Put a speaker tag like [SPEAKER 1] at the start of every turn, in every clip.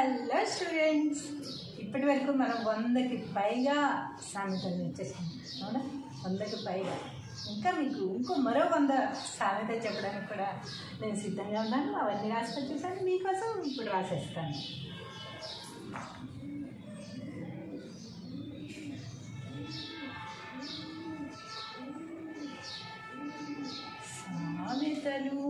[SPEAKER 1] Hello students, ఇప్పటి వరకు మనం 100కి పైగా సామెతలు నేర్చేసాం. అవునా? 100కి పైగా. ఇంకా మీకు మరో 100 సామెతలు చెప్పడానికి కూడా నేను సిద్ధంగా ఉన్నాను. అవన్నీ రాసుకొని చూసాను, మీకోసం ఇప్పుడు రాసేస్తాను. సామెతలు.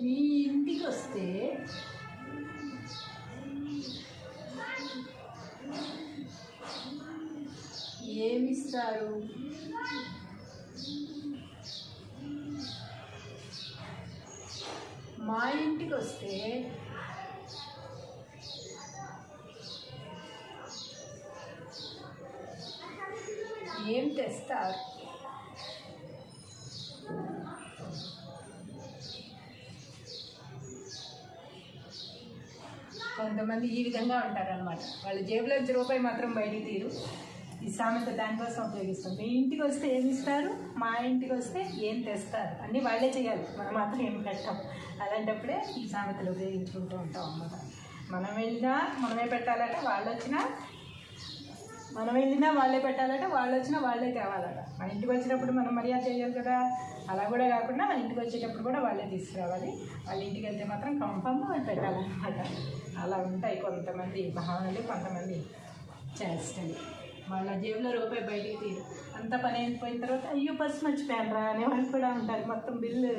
[SPEAKER 1] మీ ఇంటికి వస్తే ఏమిస్తారు? మా ఇంటికి వస్తే ఏం తెస్తారు? కొంతమంది ఈ విధంగా ఉంటారనమాట. వాళ్ళ జేబులోంచి రూపాయి మాత్రం బయటికి తీరు. ఈ సామెత దానికోసం ఉపయోగిస్తాం. మీ ఇంటికి వస్తే ఏమి ఇస్తారు, మా ఇంటికి వస్తే ఏం తెస్తారు, అన్నీ వాళ్ళే చేయాలి, మనం మాత్రం ఏం పెట్టాం. అలాంటప్పుడే ఈ సామెతలు ఉపయోగించుకుంటూ ఉంటాం అన్నమాట. మనం వెళ్ళినా మనమే పెట్టాలట, వాళ్ళు వచ్చినా మనం వెళ్ళినా వాళ్ళే పెట్టాలట, వాళ్ళు వచ్చినా వాళ్ళే తేవాలట. మన ఇంటికి వచ్చినప్పుడు మనం మర్యాద చేయాలి కదా, అలా కూడా కాకుండా మన ఇంటికి వచ్చేటప్పుడు కూడా వాళ్ళే తీసుకురావాలి. వాళ్ళ ఇంటికి వెళ్తే మాత్రం కన్ఫర్మ్ వాళ్ళు పెట్టాలన్నమాట. అలా ఉంటాయి కొంతమంది భావనలు, కొంతమంది చేష్టలు. వాళ్ళ జేబులో రూపాయి బయటికి తీరు. అంత పని అయిపోయిన తర్వాత అయ్యో పర్స్ మర్చిపోయాను రా అనే వాళ్ళు కూడా ఉంటారు. మొత్తం బిల్లు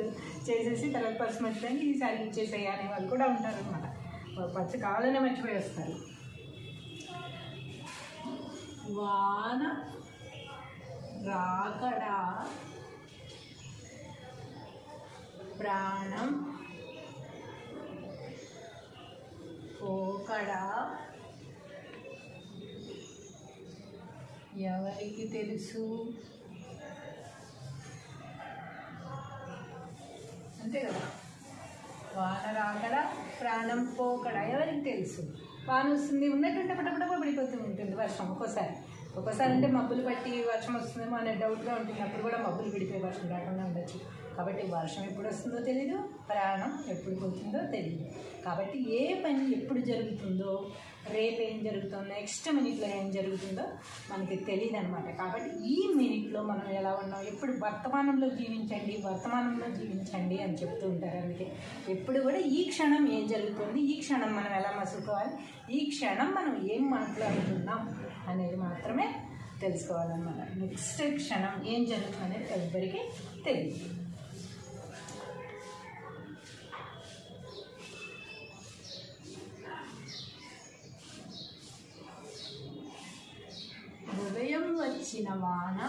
[SPEAKER 1] చేసేసి తర్వాత పర్స్ మర్చిపోయాను, ఈసారి ఇచ్చేసేయి అనే వాళ్ళు కూడా ఉంటారు అనమాట. పర్స్ కావాలనే మర్చిపోయి వస్తారు. వాన రాకడా ప్రాణం పోకడా ఎవరికి తెలుసు? అంతే కదా. వాన రాకడా ప్రాణం పోకడా ఎవరికి తెలుసు? వాన వస్తుంది, ఉన్నట్టుంటే పటపట పడిపోతూ ఉంటుంది వర్షం. ఒక్కోసారి అంటే మబ్బులు పట్టి వర్షం వస్తుందేమో అనే డౌట్గా ఉంటుంది. అప్పుడు కూడా మబ్బులు విడిపోయి వర్షం రాకుండా ఉండొచ్చు. కాబట్టి వర్షం ఎప్పుడు వస్తుందో తెలీదు, ప్రాణం ఎప్పుడు పోతుందో తెలియదు. కాబట్టి ఏ పని ఎప్పుడు జరుగుతుందో, రేపు ఏం జరుగుతుందో, నెక్స్ట్ మినిట్లో ఏం జరుగుతుందో మనకి తెలియదు అనమాట. కాబట్టి ఈ మినిట్లో మనం ఎలా ఉన్నాం, ఎప్పుడు వర్తమానంలో జీవించండి అని చెప్తూ ఉంటారు. అందుకే ఎప్పుడు కూడా ఈ క్షణం ఏం జరుగుతుంది, ఈ క్షణం మనం ఎలా మసులుకోవాలి, ఈ క్షణం మనం ఏం మాట్లాడుతున్నాం అనేది మాత్రమే తెలుసుకోవాలన్నమాట. నెక్స్ట్ క్షణం ఏం జరుగుతుంది అనేది ఎవరికి తెలియదు. ఉదయం వచ్చిన వాన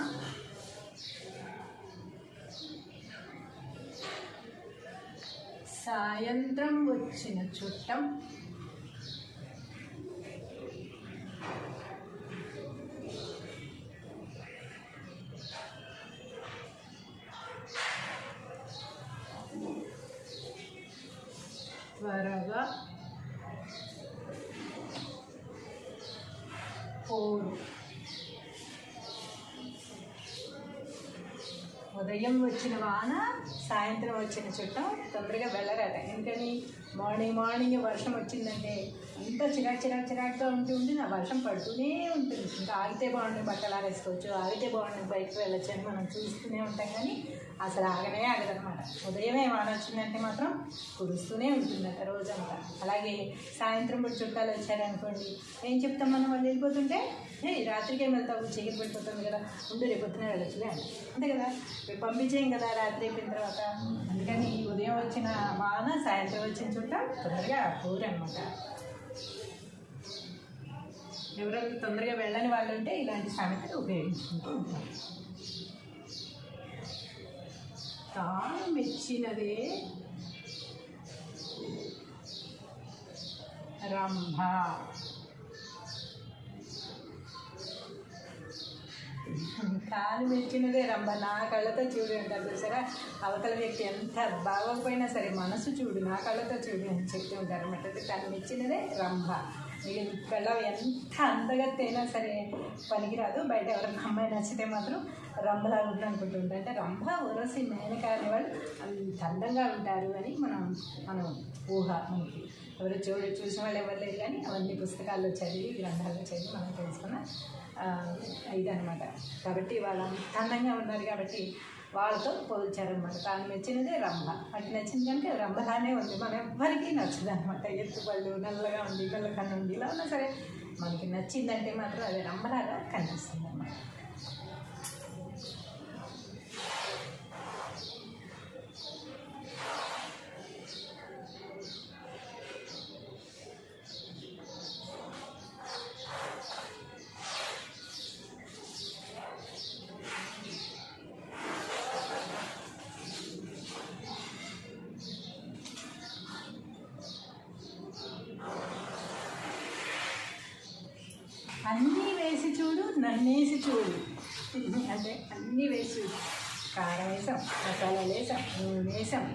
[SPEAKER 1] సాయంత్రం వచ్చిన చుట్టం త్వరగా పోరు. ఉదయం వచ్చిన వాన సాయంత్రం వచ్చిన చుట్టం తొందరగా వెళ్ళరాట. ఎందుకని మార్నింగ్ వర్షం వచ్చిందంటే అంత చిరాకుగా ఉంటుంది. ఆ వర్షం పడుతూనే ఉంటుంది. ఇంకా ఆగితే బాగుంటుంది, బట్టలు ఆరేసుకోవచ్చు, ఆగితే బాగుంటుంది, బయటకు వెళ్ళొచ్చు అని మనం చూస్తూనే ఉంటాం. కానీ అసలు ఆగదనమాట. ఉదయమే వాన వచ్చిందంటే మాత్రం కురుస్తూనే ఉంటుందట రోజంతా. అలాగే సాయంత్రం కూడా చుట్టాలు వచ్చారనుకోండి, ఏం చెప్తాం మనం? వాళ్ళు వెళ్ళిపోతుంటే రాత్రికేం వెళ్తావు, చీకటి పడిపోతుంది కదా, ఉండు రేపు పొద్దున వెళ్ళొచ్చులే అంతే కదా, రేపు పంపించేయం కదా రాత్రి అయిపోయిన తర్వాత. అందుకని ఉదయం వచ్చిన వాన సాయంత్రం వచ్చిన చుట్టం తొందరగా పోరనమాట. ఎవరైనా తొందరగా వెళ్ళని వాళ్ళు ఉంటే ఇలాంటి సామెతలు ఉపయోగించుకుంటూ ఉంటారు. తాను మెచ్చినదే రంభ. తాను మెచ్చినదే రంభ. నా కళ్ళతో చూడు అంటారు చూసారా. అవతల వ్యక్తి ఎంత బాగోకపోయినా సరే మనసు చూడు, నా కళ్ళతో చూడు అని చెప్తూ ఉంటారు అన్నమాట. తను మెచ్చినదే రంభ. ఇక వెళ్ళవు ఎంత అందగత్తి అయినా సరే పనికిరాదు. బయట ఎవరైనా అమ్మాయి నచ్చితే మాత్రం రంభలాగా ఉందనుకుంటుంటా. అంటే రంభ ఉరసి మేనక అనేవాళ్ళు అంత అందంగా ఉంటారు అని మనం ఊహ. మనకి ఎవరు చూసిన వాళ్ళు ఎవరు లేరు, కానీ అవన్నీ పుస్తకాల్లో చదివి గ్రంథాల్లో చదివి మనం తెలుసుకున్న ఇదనమాట. కాబట్టి వాళ్ళు అంత అందంగా ఉన్నారు కాబట్టి వాళ్ళతో పోల్చారనమాట. తాను నచ్చినదే రంభ, వాటికి నచ్చింది కనుక రంభలానే ఉంది. మన ఎవ్వరికీ నచ్చదు అనమాట. ఎత్తుపళ్ళు నల్లగా ఉంది, నల్ల కన్ను ఉంది, ఇలా ఉన్నా సరే మనకి నచ్చిందంటే మాత్రం అది రంభలాగా కనిపిస్తుంది అన్నమాట. అన్నీ వేసి చూడు నన్నేసి చూడు అంటే అన్నీ వేసి చూడు. కారం వేసాం, మసాలాలు వేసాం, నూనె వేసాం,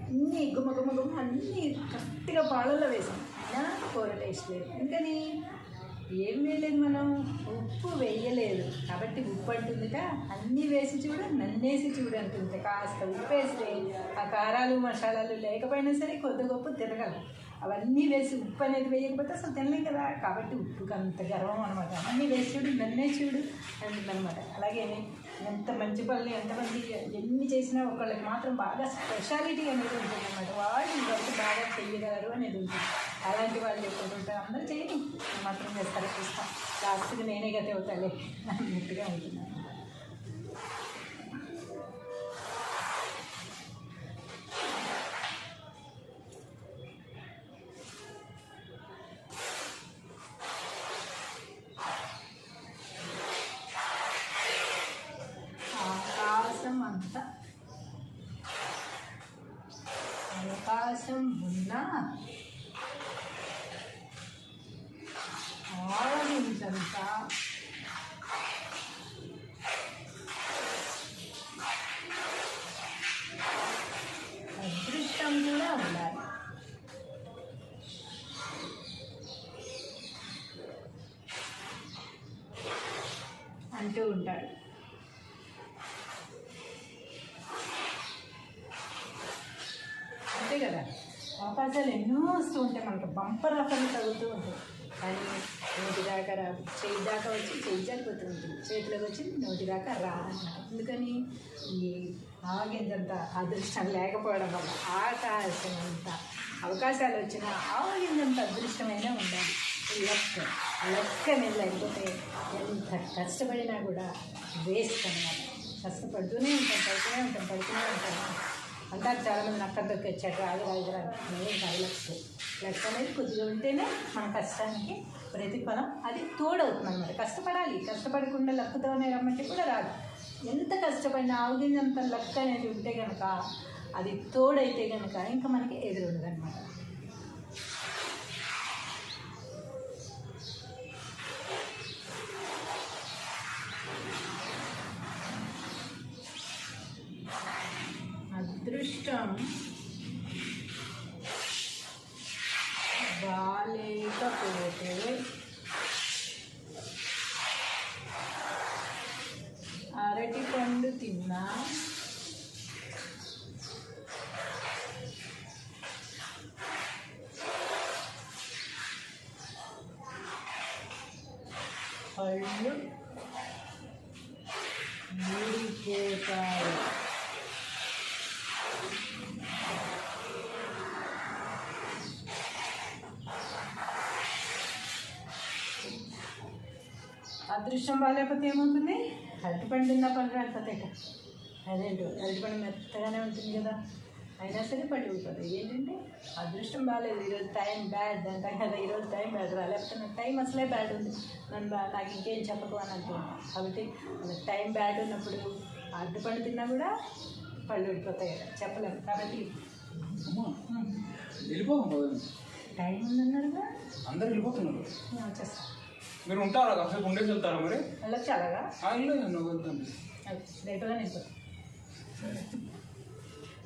[SPEAKER 1] అన్నీ గుమ్మ అన్నీ కరెక్ట్గా పాలల్లో వేసాం, అయినా కూర టేస్ట్ లేదు. ఎందుకని ఏం వేయలేదు, మనం ఉప్పు వేయలేదు కాబట్టి ఉప్పు అంటుందిట. అన్నీ వేసి చూడు నన్నేసి చూడు అంటుంది. కాస్త ఉప్పు వేస్తే ఆ కారాలు మసాలాలు లేకపోయినా సరే కొద్ది గొప్ప తినగలం. అవన్నీ వేసి ఉప్పు అనేది వేయకపోతే అసలు తినలేం కదా. కాబట్టి ఉప్పుకి అంత గర్వం అనమాట. అన్నీ వేసి చూడు నన్నే చూడు అంటుందన్నమాట. అలాగే ఎంత మంచి పనులు ఎంతమంది ఎన్ని చేసినా ఒకళ్ళకి మాత్రం బాగా స్పెషాలిటీ అనేది ఉంటుంది అన్నమాట. వాళ్ళు ఇంకొకటి బాగా చెయ్యగలరు అనేది ఉంటుంది. అలాంటి వాళ్ళు ఎప్పుడు ఉంటారు, అందరూ చేయని మాత్రం చేస్తారు. చూస్తాం లాస్ట్కి నేనే గతే అవుతాలే అన్నట్టుగా ఉంటుంది. అవకాశం ఉన్నా ఆలోచించంత అదృష్టం కూడా ఉండాలి. అంటూ ఉంటాడు. అంతే కదా, అవకాశాలు ఎన్నో వస్తూ ఉంటాయి మనకు, బంపర్ ఆఫర్లు తగ్గుతూ ఉంటాయి. కానీ నోటి దాకా రాదు, చేయి దాకా వచ్చి చేయి జారిపోతూ ఉంటుంది, చేతిలోకి వచ్చి నోటి దాకా రాదన్నమాట. ఎందుకని ఈ ఆవగింజంత అదృష్టం లేకపోవడం వల్ల. ఆకాశం అంత అవకాశాలు వచ్చినా ఆవగింజంత అదృష్టమైనా ఉండాలి. లెక్క మీద లేకపోతే ఎంత కష్టపడినా కూడా వేస్ట్ అన్నమాట. కష్టపడుతూనే ఉంటాం, పడుతూనే ఉంటాం. అంటారు చాలామంది నక్క దొక్కొచ్చాడు రాదు ఏం కాదు. లెక్క అనేది కొద్దిగా ఉంటేనే మన కష్టానికి ప్రతిఫలం అది తోడవుతుంది అన్నమాట. కష్టపడాలి, కష్టపడకుండా లెక్కతోనే రమ్మంటే కూడా రాదు. ఎంత కష్టపడినా ఆవగింజంత లెక్క అనేది ఉంటే కనుక, అది తోడైతే కనుక ఇంకా మనకి ఎదురుండదు అనమాట. అదృష్టం బాలేకపోతే అరటి పండు తిన్నా పళ్ళు ఊడిపోతాయి. అదృష్టం బాగాలేకపోతే ఏమవుతుంది, అరటిపండు తిన్న పళ్ళు రాలిపోతాయి కదా. అదేంటో అరటిపండు మెత్తగానే ఉంటుంది కదా, అయినా సరే పళ్ళు ఊడిపోతాయి. ఏంటంటే అదృష్టం బాగాలేదు, ఈరోజు టైం బ్యాడ్ అంటాం కదా. ఈరోజు టైం బ్యాడ్ లేకపోతే నాకు టైం అసలే బ్యాడ్ ఉంది, నాకు ఇంకేం చెప్పకు అని అంటున్నాను. కాబట్టి టైం బ్యాడ్ ఉన్నప్పుడు అరటిపండు తిన్నా కూడా పళ్ళు ఊడిపోతాయి కదా, చెప్పలేము. కాబట్టి టైం ఉందన్నారుగా,
[SPEAKER 2] అందరు వెళ్ళిపోతున్నారు.
[SPEAKER 1] వచ్చేస్తాను.
[SPEAKER 2] మీరు ఉంటారా, కాసేపు ఉండేసి వెళ్తారా? మరి
[SPEAKER 1] వెళ్ళొచ్చు అలాగా.
[SPEAKER 2] వెళ్తాను
[SPEAKER 1] లేటుగా నేను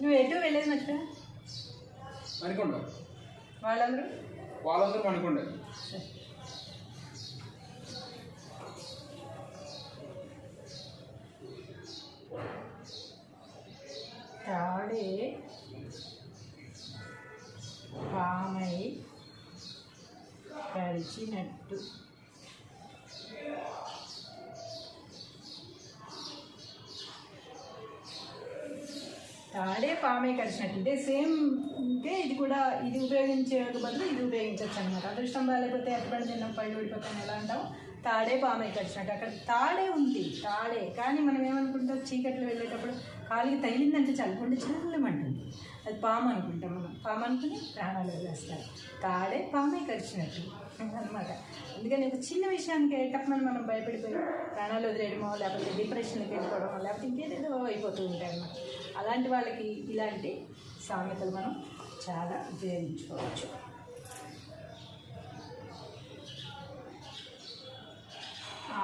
[SPEAKER 1] నువ్వు ఎటు వెళ్ళేది నచ్చ
[SPEAKER 2] అనుకోండి.
[SPEAKER 1] వాళ్ళందరూ
[SPEAKER 2] మనుకోండి.
[SPEAKER 1] తాడే పామై కరిచినట్టు. తాడే పామై కరిచినట్టు అంటే సేమ్. అంటే ఇది కూడా ఇది ఉపయోగించే బదులు ఇది ఉపయోగించవచ్చు అనమాట. అదృష్టం బాగాలేకపోతే అట్టుబడి తిన్న పళ్ళు ఊడిపోతాను ఎలా అంటాం, తాడే పామై కరిచినట్టు. అక్కడ తాడే ఉంది, తాడే. కానీ మనం ఏమనుకుంటాం, చీకట్లో వెళ్ళేటప్పుడు కాలికి తగిలిందంటే చల్లకుండా చిల్లమంటుంది, అది పాము అనుకుంటాం. మనం పాము అనుకుని ప్రాణాలు వదిలేస్తారు. తాడే పామై కరిచినట్టు అనమాట. అందుకని ఒక చిన్న విషయానికి అయ్యేటప్పుడు మనం భయపడిపోయి ప్రాణాలు వదిలేయడమో, లేకపోతే డిప్రెషన్కి వెళ్ళిపోవడమో, లేకపోతే ఇంకేదేదో అయిపోతూ ఉంటాయి అన్నమాట. అలాంటి వాళ్ళకి ఇలాంటి సామెతలు మనం చాలా ఉపయోగించుకోవచ్చు.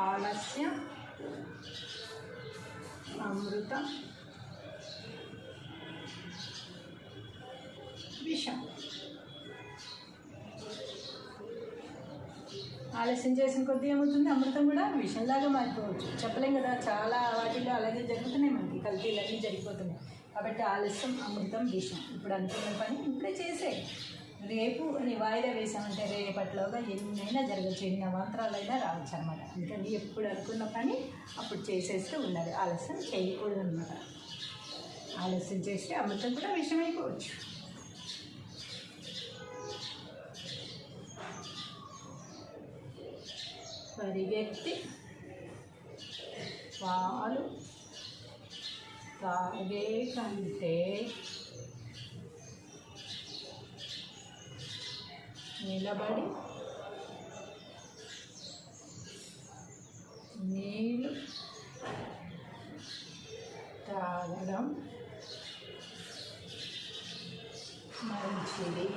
[SPEAKER 1] ఆలస్యం అమృతం విషం. ఆలస్యం చేసిన కొద్దీ ఏమవుతుంది, అమృతం కూడా విషంలాగా మారిపోవచ్చు. చెప్పలేం కదా, చాలా వాటిల్లో అలాగే జరుగుతున్నాయి, మనకి కల్తీలన్నీ జరిగిపోతున్నాయి. కాబట్టి ఆలస్యం అమృతం విషం. ఇప్పుడు అనుకున్న పని ఇప్పుడే చేసే, రేపు అని వాయిదా వేసామంటే రేపట్లోగా ఎన్నైనా జరగచ్చు, ఎన్ని అవాంతరాలైనా రావచ్చు అనమాట. అందుకని ఎప్పుడు అనుకున్న పని అప్పుడు చేసేస్తూ ఉండాలి, ఆలస్యం చేయకూడదు అనమాట. ఆలస్యం చేస్తే అమృతం కూడా విషమైపోవచ్చు. పరిగెత్తి పాలు తాగే కంటే నిలబడి నీళ్ళు తాగడం మంచిది.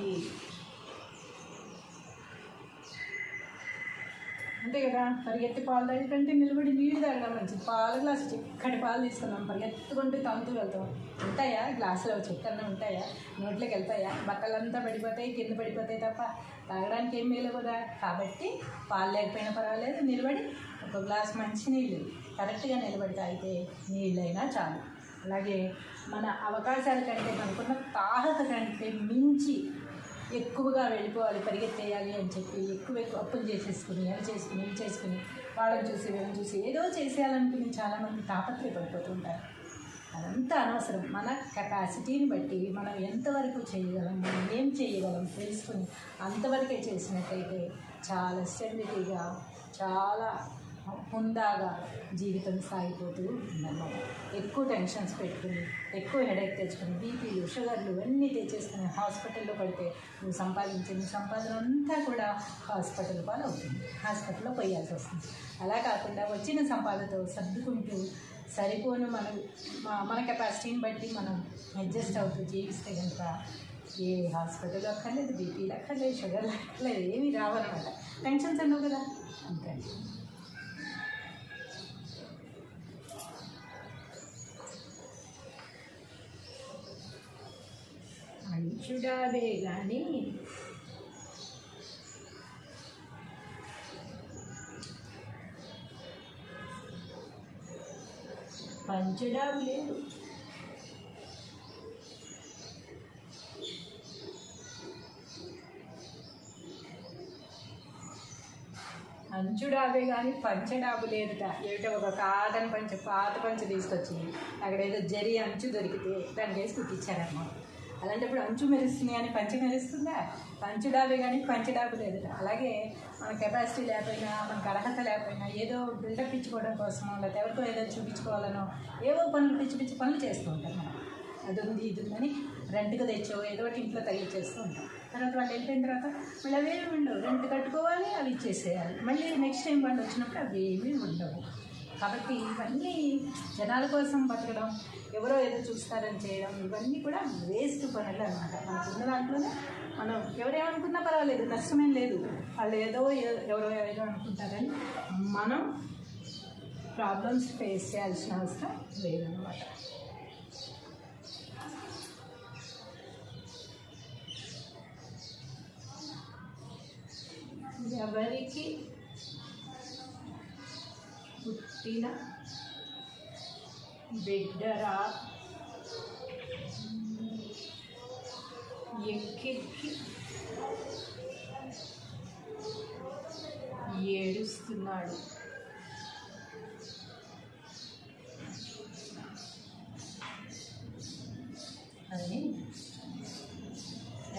[SPEAKER 1] అంతే కదా, పరిగెత్తి పాలు తాగే కంటే నిలబడి నీళ్ళు తాగడం మంచిది. పాల గ్లాసు చిక్కటి పాలు తీసుకున్నాం, పరిగెత్తుకుంటూ తాగుతూ వెళ్తాం. ఉంటాయా గ్లాసులో చిక్కన్న ఉంటాయా, నోట్లోకి వెళ్తాయా, బట్టలంతా పడిపోతాయి, కింద పడిపోతాయి తప్ప తాగడానికి ఏం మేలు కదా. కాబట్టి పాలు లేకపోయినా పర్వాలేదు, నిలబడి ఒక గ్లాస్ మంచి నీళ్ళు కరెక్ట్గా నిలబడి తాగితే నీళ్ళైనా చాలు. అలాగే మన అవకాశాల కంటే, మనకున్న తాహత కంటే మించి ఎక్కువగా వెళ్ళిపోవాలి, పరిగెత్తేయాలి అని చెప్పి ఎక్కువ అప్పులు చేసేసుకుని, అవి చేసుకుని, ఇవి చేసుకుని, వాళ్ళని చూసి వీళ్ళని చూసి ఏదో చేసేయాలనుకుని చాలామంది తాపత్రయపడిపోతూ ఉంటారు. అదంతా అనవసరం. మన కెపాసిటీని బట్టి మనం ఎంతవరకు చేయగలం, మనం ఏం చేయగలం తెలుసుకుని అంతవరకే చేసినట్టయితే చాలా స్టెబిలిటీగా, చాలా హుందాగా జీవితం సాగిపోతూ ఉందన్నమాట. ఎక్కువ టెన్షన్స్ పెట్టుకుని, ఎక్కువ హెడేక్ తెచ్చుకుని, బీపీలు, షుగర్లు అన్నీ తెచ్చేసుకుని హాస్పిటల్లో పడితే నువ్వు సంపాదించిన సంపాదన అంతా కూడా హాస్పిటల్ పాలు అవుతుంది, హాస్పిటల్లో పోయాల్సి వస్తుంది. అలా కాకుండా వచ్చిన సంపాదనతో సర్దుకుంటూ సరిపోను మన కెపాసిటీని బట్టి మనం అడ్జస్ట్ అవుతూ జీవిస్తే కనుక ఏ హాస్పిటల్ అక్కర్లేదు, బీపీలు అక్కర్లేదు, షుగర్లు అక్కర్లేదు, ఏమీ రావన్నమాట. టెన్షన్స్ అన్నావు కదా, అంతే. అంచుడావే కానీ పంచడావు లేదు. అంచుడాబే కానీ పంచడాబు లేదుట. ఏమిటో ఒక కాటన్ పంచ, పాత పంచ తీసుకొచ్చింది, అక్కడ ఏదో జరి అంచు దొరికితే దానికి వేసి కుట్టించారన్నమాట. అలాంటప్పుడు అంచు మెరుస్తుంది కానీ పంచ మెరుస్తుందా? పంచుడాబే కానీ పంచడాబు లేదుట. అలాగే మన కెపాసిటీ లేకపోయినా, మనకు అర్హత లేకపోయినా, ఏదో బిల్డప్ ఇచ్చుకోవడం కోసమో, లేకపోతే ఎవరికో ఏదో చూపించుకోవాలనో ఏవో పనులు, పిచ్చి పిచ్చి పనులు చేస్తూ ఉంటాం మనం. అది ఉంది, ఇది ఉందని రెంట్కి తెచ్చో ఏదో ఒకటి ఇంట్లో తగిలిచ్చేస్తూ ఉంటాం. తర్వాత వాళ్ళు వెళ్ళిపోయిన తర్వాత మళ్ళీ అవేమి ఉండవు, రెంట్ కట్టుకోవాలి, అవి ఇచ్చేసేయాలి. మళ్ళీ నెక్స్ట్ టైం వాళ్ళు వచ్చినప్పుడు అవి ఏమీ ఉండవు. కాబట్టి ఇవన్నీ జనాల కోసం బతకడం, ఎవరో ఏదో చూస్తారని చేయడం, ఇవన్నీ కూడా వేస్ట్ పనులు అన్నమాట. మనకున్న దాంట్లోనే మనం ఎవరేమనుకున్నా పర్వాలేదు, నష్టమేం లేదు. వాళ్ళు ఎవరో ఏదో అనుకుంటారని మనం ప్రాబ్లమ్స్ ఫేస్ చేయాల్సిన అవసరం లేదన్నమాట. ఎవరికి పుట్టిన బిడ్డరా ఎక్కి ఎక్కి ఏడుస్తున్నాడు. అని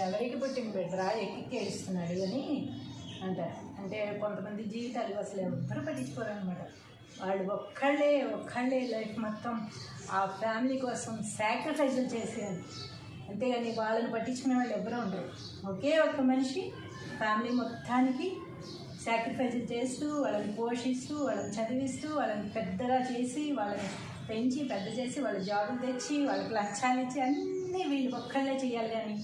[SPEAKER 1] ఎవరికి పుట్టిన బిడ్డరా ఎక్కి ఏడుస్తున్నాడు అని అంటారు. అంటే కొంతమంది జీవితాలు అసలు ఎవ్వరూ పట్టించుకోరు అనమాట. వాళ్ళు ఒక్కళ్ళే లైఫ్ మొత్తం ఆ ఫ్యామిలీ కోసం సాక్రిఫైజులు చేసేయాలి. అంతేగాని వాళ్ళని పట్టించుకునే వాళ్ళు ఎవరూ ఉండరు. ఒకే ఒక్క మనిషి ఫ్యామిలీ మొత్తానికి సాక్రిఫైజులు చేస్తూ, వాళ్ళని పోషిస్తూ, వాళ్ళని చదివిస్తూ, వాళ్ళని పెద్దగా చేసి, వాళ్ళని పెంచి పెద్ద చేసి, వాళ్ళ జాబులు తెచ్చి, వాళ్ళకి లంచాలు ఇచ్చి అన్నీ వీళ్ళు ఒక్కళ్ళే చేయాలి. కానీ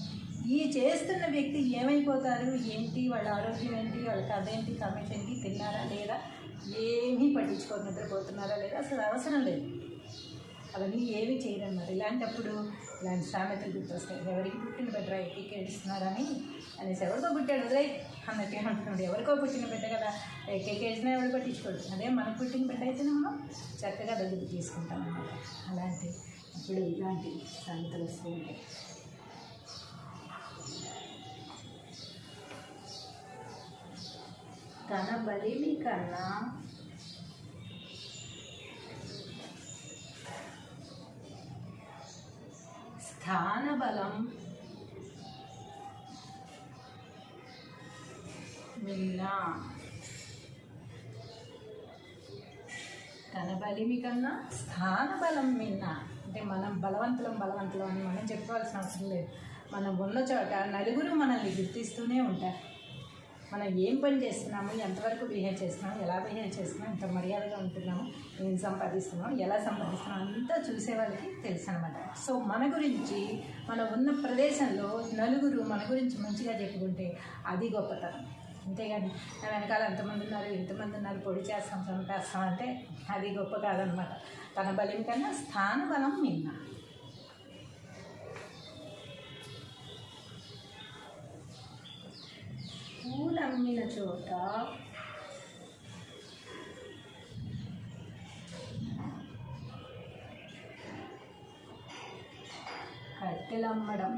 [SPEAKER 1] ఈ చేస్తున్న వ్యక్తి ఏమైపోతారు ఏంటి, వాళ్ళ ఆరోగ్యం ఏంటి, వాళ్ళ కథ ఏంటి, కమెంట్ ఏంటి, తిన్నారా లేదా, ఏమీ పట్టించుకోరు, నిద్రపోతున్నారా లేదా, అసలు అవసరం లేదు. అవన్నీ ఏమీ చేయరన్నారు. ఇలాంటప్పుడు ఇలాంటి సామెతలు గుర్తొస్తాయి. ఎవరికి పుట్టిన బిడ్డ ఎక్కి ఏడుస్తున్నారని అనేసి, ఎవరికో పుట్టాడు వదిలే అన్నట్టు ఏమంటున్నాడు. ఎవరికో పుట్టిన బిడ్డ కదా, ఎక్కి ఏడిచినా ఎవరు పట్టించుకోడు. అదే మనకు పుట్టిన బిడ్డ అయితే మనం చక్కగా దగ్గరికి తీసుకుంటాం అన్నమాట. అలాంటి ఇప్పుడు ఇలాంటి సామెతలు వస్తూ ఉంటాయి. తన బలిమి కన్నా స్థానబలం మిన్న. తన బలిమి కన్నా స్థానబలం మిన్న అంటే మనం బలవంతులం అని మనం చెప్పుకోవాల్సిన అవసరం లేదు. మనం ఉన్న చోట నలుగురు మనల్ని గుర్తిస్తూనే ఉంటారు. మనం ఏం పని చేస్తున్నాము, ఎంతవరకు బిహేవ్ చేస్తున్నాము, ఎలా బిహేవ్ చేస్తున్నాం, ఎంత మర్యాదగా ఉంటున్నాము, ఏం సంపాదిస్తున్నాం, ఎలా సంపాదిస్తున్నాం అంతా చూసే వాళ్ళకి తెలుసు అనమాట. సో మన గురించి మనం ఉన్న ప్రదేశంలో నలుగురు మన గురించి మంచిగా చెప్పుకుంటే అది గొప్పతనం. అంతేగాని నా వెనకాల ఎంతమంది ఉన్నారు, ఇంతమంది ఉన్నారు, పొడి చేస్తాం, చంపేస్తాం అంటే అది గొప్ప కాదనమాట. తన బలం కన్నా స్థాన బలం మిన్న. పూలు అమ్మిన చోట కట్టెలు అమ్మడం.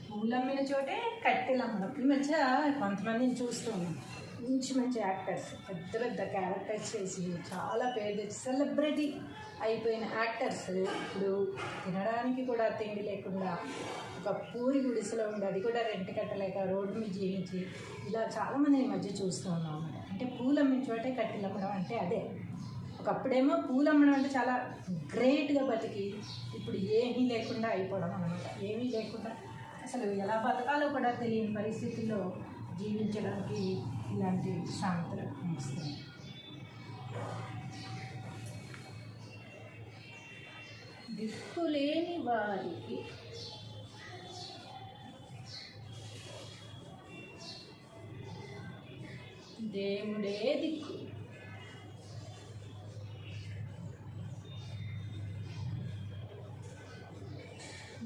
[SPEAKER 1] పూలు అమ్మిన చోటే కట్టెలు అమ్మడం. ఈ మధ్య కొంతమందిని చూస్తూ ఉన్నాం, మంచి యాక్టర్స్, పెద్ద క్యారెక్టర్స్ చేసి చాలా పేరు తెచ్చి సెలబ్రిటీ అయిపోయిన యాక్టర్స్ ఇప్పుడు తినడానికి కూడా తిండి లేకుండా ఒక పూరి గుడిసెలో ఉండి, అది కూడా రెంట్ కట్టలేక రోడ్డు మీద జీవించి ఇలా చాలామంది ఈ మధ్య చూస్తూ ఉన్నాం అన్నమాట. అంటే పూలు అమ్మిన చోటే కట్టెలు అమ్మడం అంటే అదే. ఒకప్పుడేమో పూలు అమ్మడం అంటే చాలా గ్రేట్గా బతికి ఇప్పుడు ఏమీ లేకుండా అయిపోవడం అన్నమాట. ఏమీ లేకుండా అసలు ఎలా బతకాలో కూడా తెలియని పరిస్థితుల్లో జీవించడానికి ఇలాంటి సామెతలు వస్తాయి. దిక్కులేని వారికి దేవుడే దిక్కు.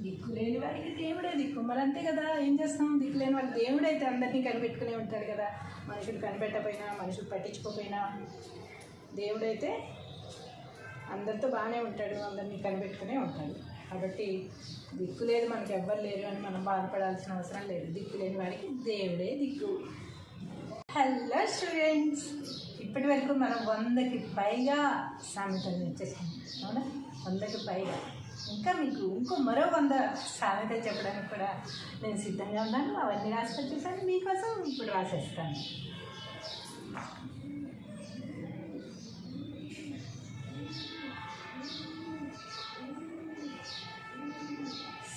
[SPEAKER 1] దిక్కు లేని వారికి దేవుడే దిక్కు. మరి అంతే కదా, ఏం చేస్తాం? దిక్కు లేని వారికి దేవుడైతే అందరినీ కనిపెట్టుకునే ఉంటాడు కదా. మనుషులు కనిపెట్టకపోయినా, మనుషులు పట్టించుకోకపోయినా దేవుడైతే అందరితో బాగానే ఉంటాడు, అందరినీ కనిపెట్టుకునే ఉంటాడు. కాబట్టి దిక్కు లేదు, మనకి ఎవ్వరు లేరు అని మనం బాధపడాల్సిన అవసరం లేదు. దిక్కు లేని వారికి దేవుడే దిక్కు. హలో స్టూడెంట్స్, ఇప్పటి వరకు మనం 100కి పైగా సామెతలు నేర్చేసాం. అవునా? 100కి పైగా. ఇంకా మీకు మరో 100 సామెతలు చెప్పడానికి కూడా నేను సిద్ధంగా ఉన్నాను. అవన్నీ రాసుకొని చూసాను, మీకోసం ఇప్పుడు రాసేస్తాను.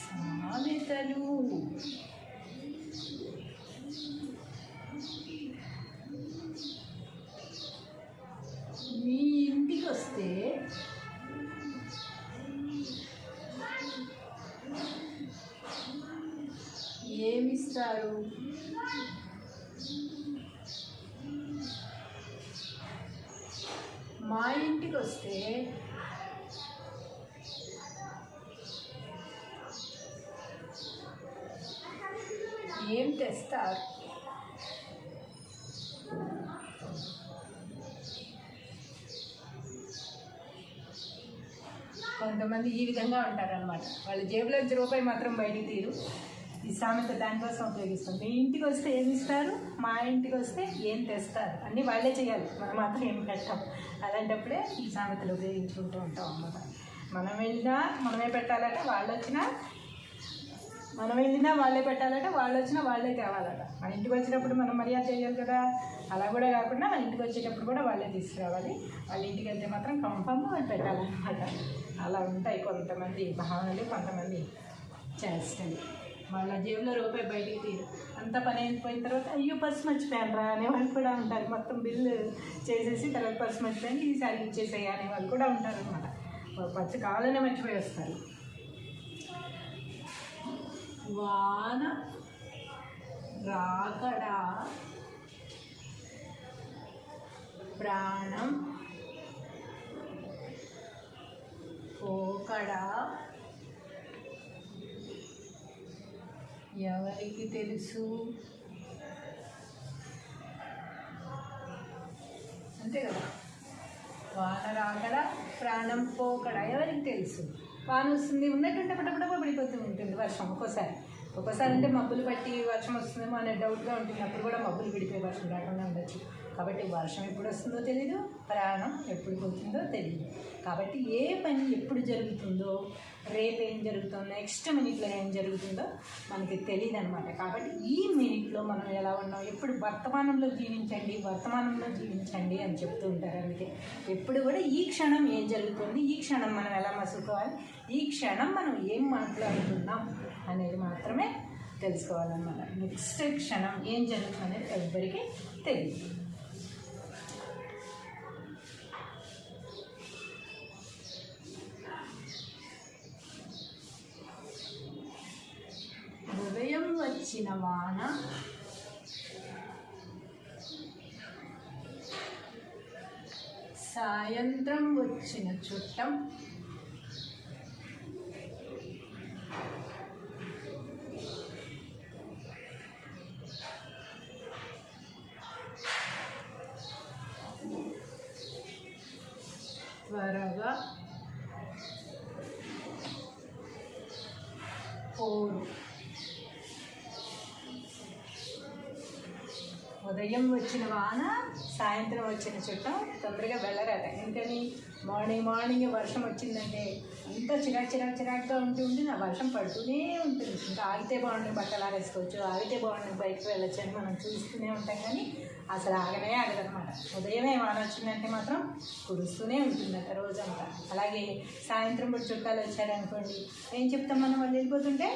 [SPEAKER 1] సామెతలు. మీ ఇంటికి వస్తే ఏమిస్తారు? మా ఇంటికి వస్తే ఏం తెస్తారు? కొంతమంది ఈ విధంగా ఉంటారనమాట. వాళ్ళ జేబులో రూపాయి మాత్రం బయటికి తీరు. ఈ సామెత దానికోసం ఉపయోగిస్తాం. మీ ఇంటికి వస్తే ఏమి ఇస్తారు, మా ఇంటికి వస్తే ఏం తెస్తారు అన్నీ వాళ్ళే చేయాలి, మనం మాత్రం ఏం పెట్టాం. అలాంటప్పుడే ఈ సామెతలు ఉపయోగించుకుంటూ ఉంటాం అన్నమాట. మనం వెళ్ళినా మనమే పెట్టాలట, వాళ్ళు వచ్చినా మనం వెళ్ళినా వాళ్ళే పెట్టాలట, వాళ్ళు వచ్చినా వాళ్ళే తేవాలట. మన ఇంటికి వచ్చినప్పుడు మనం మర్యాద చేయాలి కదా, అలా కూడా కాకుండా మన ఇంటికి వచ్చేటప్పుడు కూడా వాళ్ళే తీసుకురావాలి. వాళ్ళ ఇంటికి వెళ్తే మాత్రం కన్ఫర్మ్ వాళ్ళు పెట్టాలన్నమాట. అలా ఉంటాయి కొంతమంది భావనలు, కొంతమంది చేష్టలు. వాళ్ళ జేబులో రూపాయి బయటికి తీరు. అంత పని అయిపోయిన తర్వాత అయ్యో పర్సు మర్చిపోయాను రా అనే వాళ్ళు కూడా ఉంటారు. మొత్తం బిల్లు చేసేసి తర్వాత పర్సు మర్చిపోయాను ఈసారి ఇచ్చేసేయి అనే వాళ్ళు కూడా ఉంటారు అనమాట. పర్సు కావాలనే మర్చిపోయి వస్తారు. వాన రాకడా ప్రాణం పోకడా ఎవరికి తెలుసు? అంతే కదా. వాన రాకడా ప్రాణం పోకడా ఎవరికి తెలుసు? వాన వస్తుంది, ఉన్నట్టుంటే పటపట పడిపోతూ ఉంటుంది వర్షం. ఒక్కోసారి అంటే మబ్బులు పట్టి వర్షం వస్తుందేమో అనే డౌట్గా ఉంటుంది. అప్పుడు కూడా మబ్బులు విడిపోయి వర్షం రాకుండా ఉండొచ్చు. కాబట్టి వర్షం ఎప్పుడు వస్తుందో తెలీదు, ప్రాణం ఎప్పుడు పోతుందో తెలియదు. కాబట్టి ఏ పని ఎప్పుడు జరుగుతుందో, రేపు ఏం జరుగుతుందో, నెక్స్ట్ మినిట్లో ఏం జరుగుతుందో మనకి తెలియదు అనమాట. కాబట్టి ఈ మినిట్లో మనం ఎలా ఉన్నాం, ఎప్పుడు వర్తమానంలో జీవించండి అని చెప్తూ ఉంటారు. అందుకే ఎప్పుడు కూడా ఈ క్షణం ఏం జరుగుతుంది, ఈ క్షణం మనం ఎలా మసులుకోవాలి, ఈ క్షణం మనం ఏం మాట్లాడుతున్నాం అనేది మాత్రమే తెలుసుకోవాలన్నమాట. నెక్స్ట్ క్షణం ఏం జరుగుతుంది అనేది ఎవ్వరికీ తెలియదు. ఉదయం వచ్చిన వాన సాయంత్రం వచ్చిన చుట్టం త్వరగా పోరు. ఉదయం వచ్చిన వాన సాయంత్రం వచ్చిన చుట్టం తొందరగా వెళ్ళరాట. ఎందుకని మార్నింగ్ వర్షం వచ్చిందంటే అంతా చిరాకుగా ఉంటుంది. ఆ వర్షం పడుతూనే ఉంటుంది. ఇంకా ఆగితే బాగుంటుంది, బట్టలు ఆరేసుకోవచ్చు, ఆగితే బాగుంటుంది, బయటకు వెళ్ళొచ్చు అని మనం చూస్తూనే ఉంటాం. కానీ అసలు ఆగనే ఆగదనమాట. ఉదయమే వాన వచ్చిందంటే మాత్రం కురుస్తూనే ఉంటుందట రోజంతా. అలాగే సాయంత్రం కూడా చుట్టాలు వచ్చారనుకోండి, ఏం చెప్తాం మనం, వాళ్ళు వెళ్ళిపోతుంటే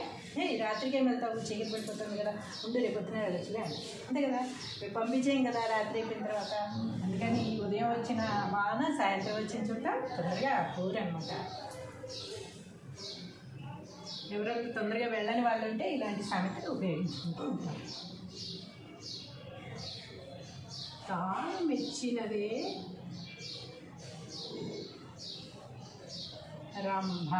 [SPEAKER 1] రాత్రికి ఏం వెళ్తావు, చీకటి పడిపోతుంది కదా, ఉండు రేపు పొద్దున వెళ్ళొచ్చులే అంతే కదా, రేపు పంపించేయం కదా రాత్రి అయిపోయిన తర్వాత. అందుకని ఉదయం వచ్చిన వాన సాయంత్రం వచ్చిన చుట్టాలు తొందరగా పోరు అనమాట. ఎవరైనా తొందరగా వెళ్ళని వాళ్ళు ఉంటే ఇలాంటి సామెతలు ఉపయోగించుకుంటూ ఉంటారు. తాను మెచ్చినదే రంభ.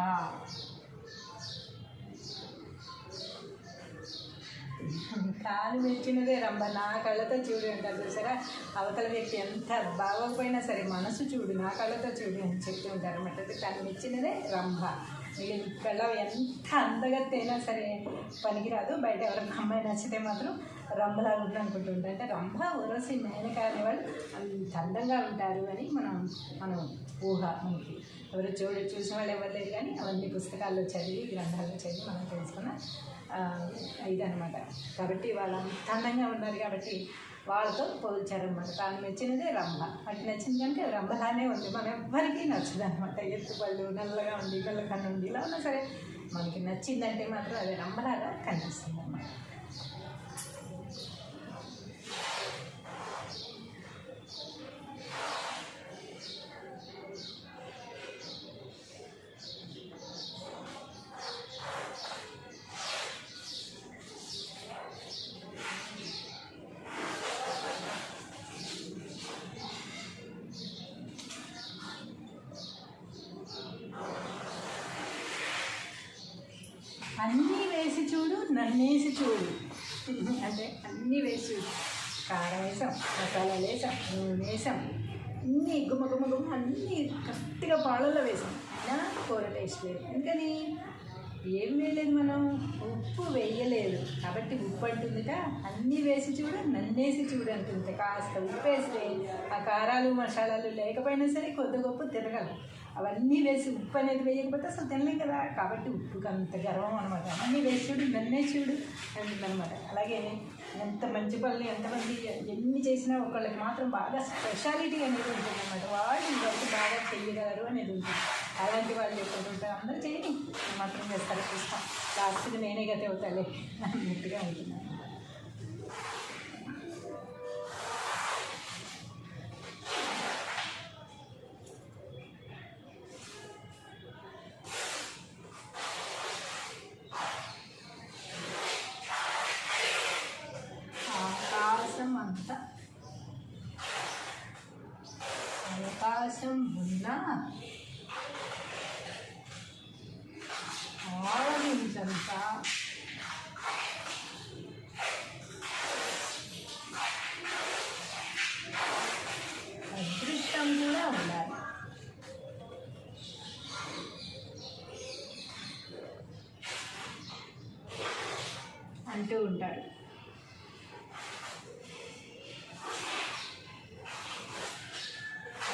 [SPEAKER 1] తాను మెచ్చినదే రంభ. నా కళ్ళతో చూడు అంటారు చూసారా. అవతల వ్యక్తి ఎంత బాగోకపోయినా సరే మనసు చూడు, నా కళ్ళతో చూడు అని చెప్తూ ఉంటారు అన్నమాట. తను మెచ్చినదే రంభ. మీకు కళ్ళ ఎంత అందగత్తైనా సరే పనికిరాదు. బయట ఎవరైనా అమ్మాయి నచ్చితే మాత్రం రంభలాగా ఉంటుంది అనుకుంటుంటారు. అంటే రంభ ఉరసి మేనక అనేవాళ్ళు అంత అందంగా ఉంటారు అని మనం ఊహ. మనకి ఎవరు చూసిన వాళ్ళు ఎవరు లేదు, కానీ అవన్నీ పుస్తకాల్లో చదివి, గ్రంథాల్లో చదివి మనం తెలుసుకున్న ఇదనమాట. కాబట్టి వాళ్ళు అంత అందంగా ఉన్నారు కాబట్టి వాళ్ళతో పోల్చారనమాట. తాను మెచ్చినదే రంభ. వాటి నచ్చింది కనుక రంభలానే ఉంది. మన ఎవ్వరికీ నచ్చదు అనమాట. ఎత్తుపళ్ళు, నల్లగా ఉండి, కళ్ళకన్ను ఉండి, ఇలా ఉన్నా సరే మనకి నచ్చిందంటే మాత్రం అది రంభలాగా కనిపిస్తుంది అన్నమాట. అన్నీ వేసి చూడు, నన్నేసి చూడు. అంటే అన్నీ వేసి చూడు. కారం వేసాం, మసాలాలు వేసాం, నూనె వేసాం, అన్నీ గుమ్మ గుమ్మ గుమ్మ అన్నీ కరెక్ట్గా పాలల్లో వేసాం అయినా కూర టేస్ట్ లేదు. ఎందుకని ఏం వేయలేదు, మనం ఉప్పు వేయలేదు కాబట్టి ఉప్పు అంటుందిట. అన్నీ వేసి చూడు, నన్నేసి చూడు అంటుంది. కాస్త ఉప్పు వేస్తే ఆ కారాలు మసాలాలు లేకపోయినా సరే కొద్ది గొప్ప తినగలం. అవన్నీ వేసి ఉప్పు అనేది వేయకపోతే అసలు తినలేం కదా. కాబట్టి ఉప్పుకి అంత గర్వం అనమాట. అన్నీ వేసి చూడు, నన్నే చూడు అంటుందన్నమాట. అలాగే ఎంత మంచి పనులు ఎంతమంది ఎన్ని చేసినా ఒకళ్ళకి మాత్రం బాగా స్పెషాలిటీ అనేది ఉంటుందన్నమాట. వాళ్ళు ఇంకొకటి బాగా చెయ్యగలరు అనేది ఉంటుంది. అలాంటి వాళ్ళు ఎప్పుడు ఉంటారు, అందరూ చేయని మాత్రం చేస్తారు. చూస్తాం లాస్ట్కి నేనే గతే అవుతాలే అన్నట్టుగా ఉంటున్నాను. అవకాశం ఉన్నా ఆలోచించంత అదృష్టం కూడా ఉండాలి. అంటూ ఉంటాడు.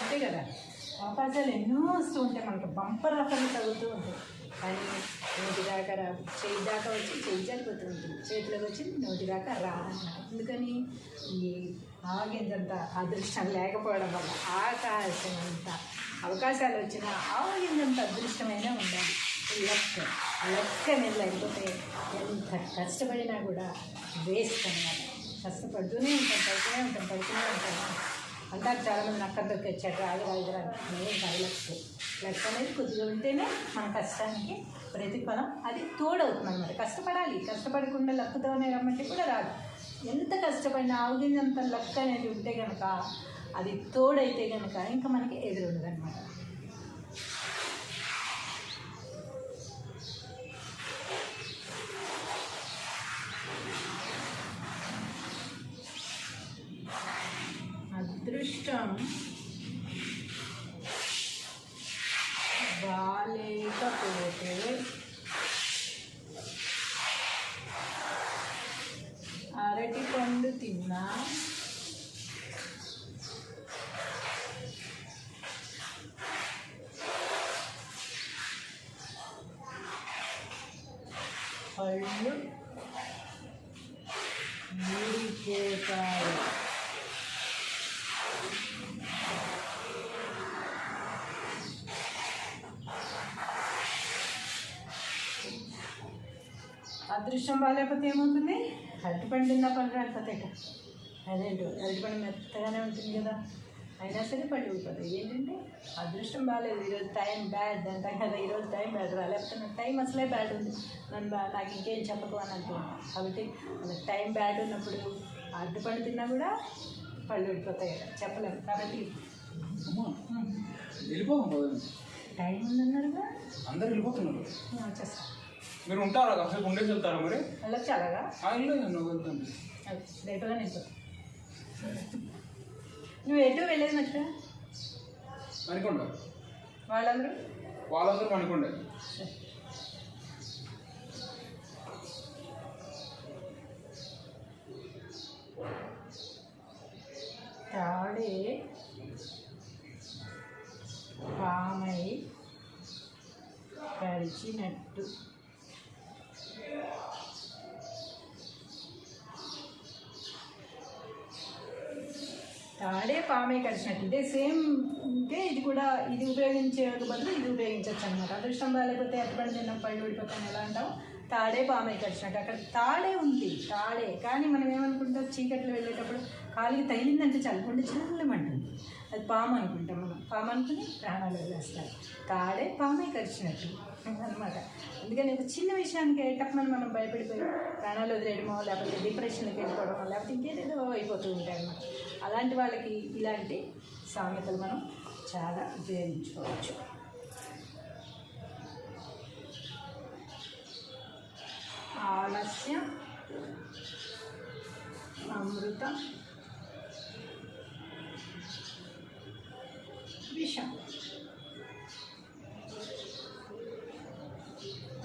[SPEAKER 1] అంతే కదా, అవకాశాలు ఎన్నో వస్తూ ఉంటాయి మనకు, బంపర్ రఫర్లు తగ్గుతూ ఉంటాయి. కానీ నోటి దాకా రా, చేయి దాకా వచ్చి చేయి చనిపోతూ ఉంటుంది, చేతిలోకి వచ్చి నోటి దాకా రాదన్నమాట. ఎందుకని ఈ ఆవగింజంత అదృష్టం లేకపోవడం వల్ల. ఆకాశం అంత అవకాశాలు వచ్చినా ఆవగింజంత అదృష్టమైనా ఉండాలి. లెక్క అనేది లేకపోతే ఎంత కష్టపడినా కూడా వేస్ట్ అన్నమాట. కష్టపడుతూనే ఉంటాం, పడుతూనే ఉంటాం. అంటారు చాలామంది నక్క దొక్కొచ్చాడు రాజరాజు నేను లెక్క అనేది కొద్దిగా ఉంటేనే మన కష్టానికి ప్రతిఫలం అది తోడవుతుంది అనమాట. కష్టపడాలి, కష్టపడకుండా లక్కుతోనే రమ్మంటే కూడా రాదు. ఎంత కష్టపడినా ఆవుగినంత లక్ అనేది ఉంటే కనుక, అది తోడైతే కనుక ఇంకా మనకి ఎదురుండదు అనమాట. అదృష్టం బాలేకపోతే అరటి పండు తిన్నా పళ్ళు ఊరిపోతాయి. అదృష్టం బాగాలేకపోతే ఏమవుతుంది, అరటిపండు తిన్నా పళ్ళు రాలిపోతాయి కదా. అదేంటో అరటిపండు మెత్తగానే ఉంటుంది కదా, అయినా సరే పళ్ళు ఊడిపోతాయి. ఏంటంటే అదృష్టం బాగాలేదు, ఈరోజు టైం బ్యాడ్ అంటాం కదా. ఈరోజు టైం బ్యాడ్ లేకపోతే నాకు టైం అసలే బ్యాడ్ ఉంది, నాకు ఇంకేం చెప్పకు అని అంటున్నాను. కాబట్టి మనకు టైం బ్యాడ్ ఉన్నప్పుడు అరటిపండు తిన్నా కూడా పళ్ళు ఊడిపోతాయి కదా, చెప్పలేము. కాబట్టి టైం ఉందన్నారుగా,
[SPEAKER 2] అందరు వెళ్ళిపోతున్నారు.
[SPEAKER 1] వచ్చేస్తా.
[SPEAKER 2] మీరు ఉంటారా, కాసేపు ఉండేసి వెళ్తారా మరి?
[SPEAKER 1] వెళ్ళొచ్చు అలాగా.
[SPEAKER 2] నువ్వు వెళ్తాను
[SPEAKER 1] లేటుగా నేను నువ్వు ఎటు వెళ్ళేది నచ్చ
[SPEAKER 2] అనుకోండి.
[SPEAKER 1] వాళ్ళందరూ
[SPEAKER 2] అనుకోండి.
[SPEAKER 1] తాడే పామై కరిచినట్టు తాడే పామే కరిచినట్టు. ఇదే సేమ్ ఉంటే ఇది కూడా, ఇది ఉపయోగించే బదులు ఇది ఉపయోగించవచ్చు అనమాట. అదృష్టం లేకపోతే అరటిపండు తిన్న పళ్ళు ఊడిపోతాను ఎలా అంటాం, తాడే పామే కరిచినట్టు. అక్కడ తాడే ఉంది, తాడే. కానీ మనం ఏమనుకుంటాం, చీకట్లో వెళ్ళేటప్పుడు కాలికి తగిలిందంటే చల్లకుండా చల్లమంటుంది, అది పాము అనుకుంటాం. మనం పాము అనుకుని ప్రాణాలు వదిలేస్తారు. తాడే పామే కరిచినట్టు అనమాట. అందుకని ఒక చిన్న విషయానికి టక్కుమని మనం భయపడిపోయి ప్రాణాలు వదిలేయడమో, లేకపోతే డిప్రెషన్కి వెళ్ళిపోవడమో, లేకపోతే ఇంకేదేదో అయిపోతూ ఉంటాయి అన్నమాట. అలాంటి వాళ్ళకి ఇలాంటి సామెతలు మనం చాలా ఉపయోగించుకోవచ్చు. ఆలస్యం అమృతం,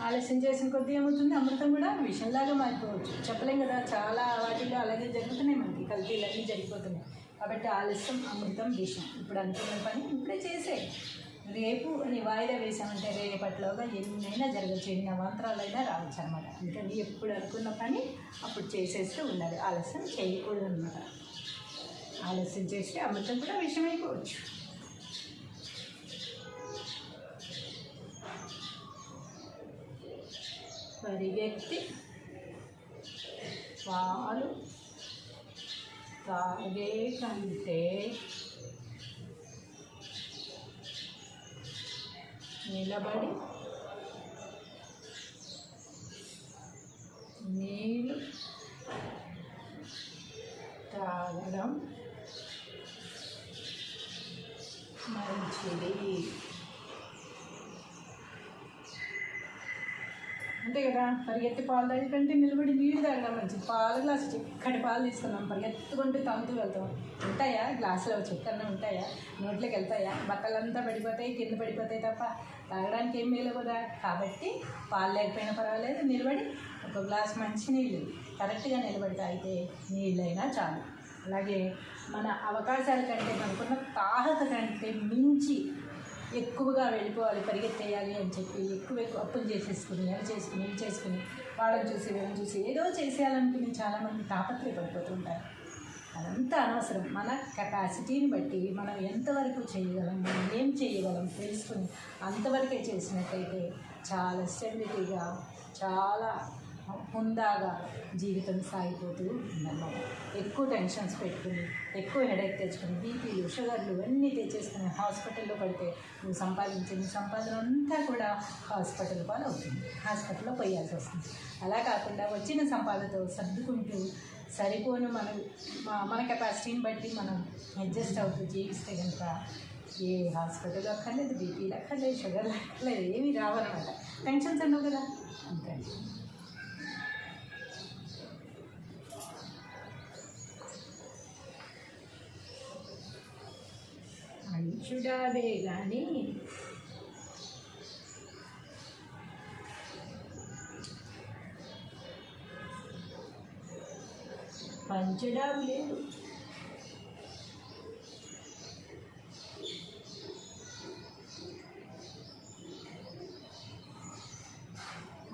[SPEAKER 1] ఆలస్యం చేసిన కొద్దీ ఏమవుతుంది, అమృతం కూడా విషంలాగా మారిపోవచ్చు. చెప్పలేం కదా, చాలా వాటిల్లో అలాగే జరుగుతున్నాయి, మనకి కల్తీలు అన్నీ జరిగిపోతున్నాయి. కాబట్టి ఆలస్యం అమృతం విషం. ఇప్పుడు అనుకున్న పని ఇప్పుడే చేసే, రేపు అని వాయిదా వేసామంటే రేపట్లోగా ఎన్నైనా జరగచ్చు, ఎన్ని అవాంతరాలైనా రావచ్చు అనమాట. అందుకని ఎప్పుడు అనుకున్న పని అప్పుడు చేసేస్తూ ఉండాలి, ఆలస్యం చేయకూడదు అనమాట. ఆలస్యం చేస్తే అమృతం కూడా విషమైపోవచ్చు. పరిగెత్తి పాలు తాగే కంటే నిలబడి నీళ్ళు తాగడం మంచిది. అంతే కదా, పరిగెత్తి పాలు తాగే కంటే నిలబడి నీళ్ళు తాగడం మంచిది. పాలు గ్లాసు చిక్కటి పాలు తీసుకున్నాం, పరిగెత్తుకుంటూ తాగుతూ వెళ్తాం. ఉంటాయా గ్లాసులో చక్కెరనే ఉంటాయా, నోట్లోకి వెళ్తాయా, బట్టలంతా పడిపోతాయి, కింద పడిపోతాయి తప్ప తాగడానికి ఏం మేలు కదా. కాబట్టి పాలు లేకపోయినా పర్వాలేదు, నిలబడి ఒక గ్లాస్ మంచి నీళ్ళు కరెక్ట్గా నిలబడి తాగితే నీళ్ళైనా చాలు. అలాగే మన అవకాశాల కంటే, మనకున్న తాహత కంటే మించి ఎక్కువగా వెళ్ళిపోవాలి, పరిగెత్తేయాలి అని చెప్పి ఎక్కువ అప్పులు చేసేసుకుని, అవి చేసుకుని, ఇవి చేసుకుని, వాళ్ళని చూసి వీళ్ళని చూసి ఏదో చేసేయాలనుకుని చాలామంది తాపత్రయపడిపోతుంటారు. అదంతా అనవసరం. మన కెపాసిటీని బట్టి మనం ఎంతవరకు చేయగలం, మనం ఏం చేయగలం తెలుసుకుని అంతవరకే చేసినట్టయితే చాలా స్టెబిలిటీగా, చాలా హుందాగా జీవితం సాగిపోతూ ఉందన్నమాట. ఎక్కువ టెన్షన్స్ పెట్టుకుని, ఎక్కువ హెడేక్ తెచ్చుకుని, బీపీలు, షుగర్లు అన్నీ తెచ్చేసుకుని హాస్పిటల్లో పడితే నువ్వు సంపాదించిన సంపాదన అంతా కూడా హాస్పిటల్ పాలు అవుతుంది, హాస్పిటల్లో పోయాల్సి వస్తుంది. అలా కాకుండా వచ్చిన సంపాదనతో సర్దుకుంటూ సరిపోను మన కెపాసిటీని బట్టి మనం అడ్జస్ట్ అవుతూ జీవిస్తే కనుక ఏ హాస్పిటల్ అక్కర్లేదు, బీపీలు అక్కర్లేదు, షుగర్లు అక్కర్లేదు, ఏమీ రావన్నమాట. టెన్షన్స్ ఉండవు కదా, అంతే. అంచుడావే కానీ పంచడావు లేదు.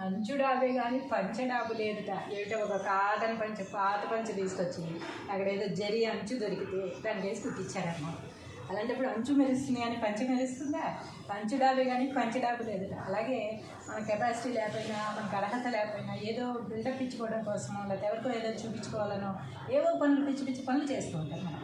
[SPEAKER 1] అంచుడాబే కానీ పంచడాబు లేదుట. ఏమిటో ఒక కాటన్ పంచ, పాత పంచ తీసుకొచ్చింది, అక్కడ ఏదో జరి అంచు దొరికితే దాన్ని వేసి కుట్టించారన్నమాట. అలాంటప్పుడు అంచు మెరుస్తుంది కానీ పంచ మెరుస్తుందా? పంచుడాబే కానీ పంచడాబు లేదుట. అలాగే మన కెపాసిటీ లేకపోయినా, మనకు అర్హత లేకపోయినా, ఏదో బిల్డప్ ఇచ్చుకోవడం కోసమో, లేకపోతే ఎవరికో ఏదో చూపించుకోవాలనో ఏవో పనులు, పిచ్చి పిచ్చి పనులు చేస్తూ ఉంటాం మనం.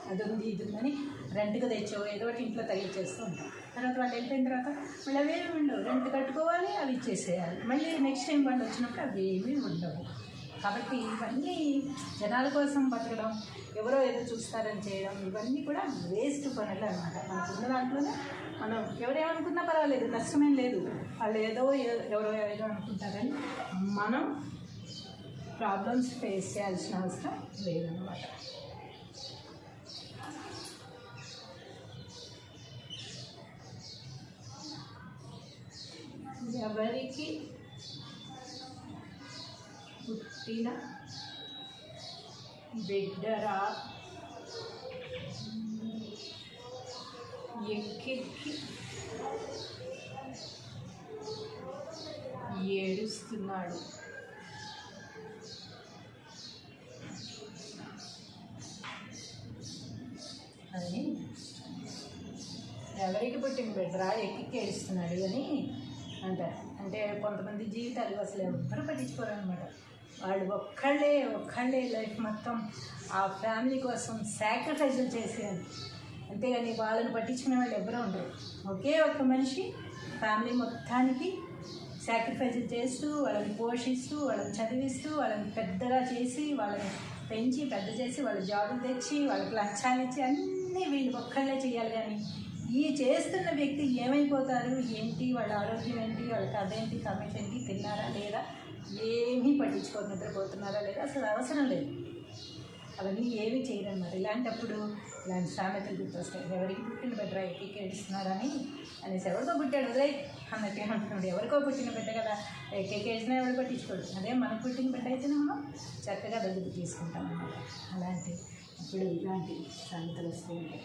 [SPEAKER 1] అది ఉంది, ఇది ఉందని రెంట్కి తెచ్చో ఏదో ఒకటి ఇంట్లో తగ్గించేస్తూ ఉంటాం. తర్వాత వాళ్ళు వెళ్ళిపోయిన తర్వాత మళ్ళీ అవేమి ఉండవు, రెంట్ కట్టుకోవాలి, అవి ఇచ్చేసేయాలి. మళ్ళీ నెక్స్ట్ టైం వాళ్ళు వచ్చినప్పుడు అవి ఏమీ ఉండవు. కాబట్టి ఇవన్నీ జనాల కోసం బతకడం, ఎవరో ఏదో చూస్తారని చేయడం, ఇవన్నీ కూడా వేస్ట్ పనులు అన్నమాట. మనకున్న దాంట్లోనే మనం ఎవరేమనుకున్నా పర్వాలేదు, నష్టమేం లేదు. వాళ్ళు ఎవరో ఏదో అనుకుంటారని మనం ప్రాబ్లమ్స్ ఫేస్ చేయాల్సిన అవసరం లేదన్నమాట. ఎవరికి పుట్టిన బిడ్డరా ఎక్కెక్కి ఏడుస్తున్నాడు. అని ఎవరికి పుట్టిన బిడ్డరా ఎక్కి ఏడుస్తున్నాడు అని అంటారు. అంటే కొంతమంది జీవితాలు అసలు ఎవ్వరు పట్టించుకోరు అనమాట. వాళ్ళు ఒక్కళ్ళే లైఫ్ మొత్తం ఆ ఫ్యామిలీ కోసం సాక్రిఫైజులు చేసేయాలి, అంతేగాని వాళ్ళని పట్టించుకునే వాళ్ళు ఎవరూ ఉండరు. ఒకే ఒక్క మనిషి ఫ్యామిలీ మొత్తానికి సాక్రిఫైజులు చేస్తూ, వాళ్ళని పోషిస్తూ, వాళ్ళని చదివిస్తూ, వాళ్ళని పెద్దగా చేసి, వాళ్ళని పెంచి పెద్ద చేసి, వాళ్ళ జాబులు తెచ్చి, వాళ్ళకి లంచాలు ఇచ్చి అన్నీ వీళ్ళు ఒక్కళ్ళే చేయాలి. కానీ ఈ చేస్తున్న వ్యక్తి ఏమైపోతారు, ఏంటి, వాళ్ళ ఆరోగ్యం ఏంటి, వాళ్ళకి అదేంటి, కమిషన్ ఏంటి, తిన్నారా లేదా, ఏమీ పట్టించుకోరు, నిద్రపోతున్నారా లేదా, అసలు అవసరం లేదు. అవన్నీ ఏమీ చేయరన్నమాట. ఇలాంటప్పుడు ఇలాంటి సామెతలు గుర్తొస్తాయి. ఎవరికి పుట్టిన బిడ్డ ఎక్కి ఏడుస్తున్నారని అనేసి ఎవరికో పుట్టాడు వదిలే అన్నట్టుగా అంటున్నాడు. ఎవరికో పుట్టిన బిడ్డ కదా ఎక్కేసినా ఎవరు పట్టించుకోడు. అదే మనకు పుట్టిన బిడ్డ అయితే మనం చక్కగా దగ్గరికి తీసుకుంటాం అన్నమాట. అలాంటి ఇప్పుడు ఇలాంటి సామెతలు వస్తూ ఉంటాయి.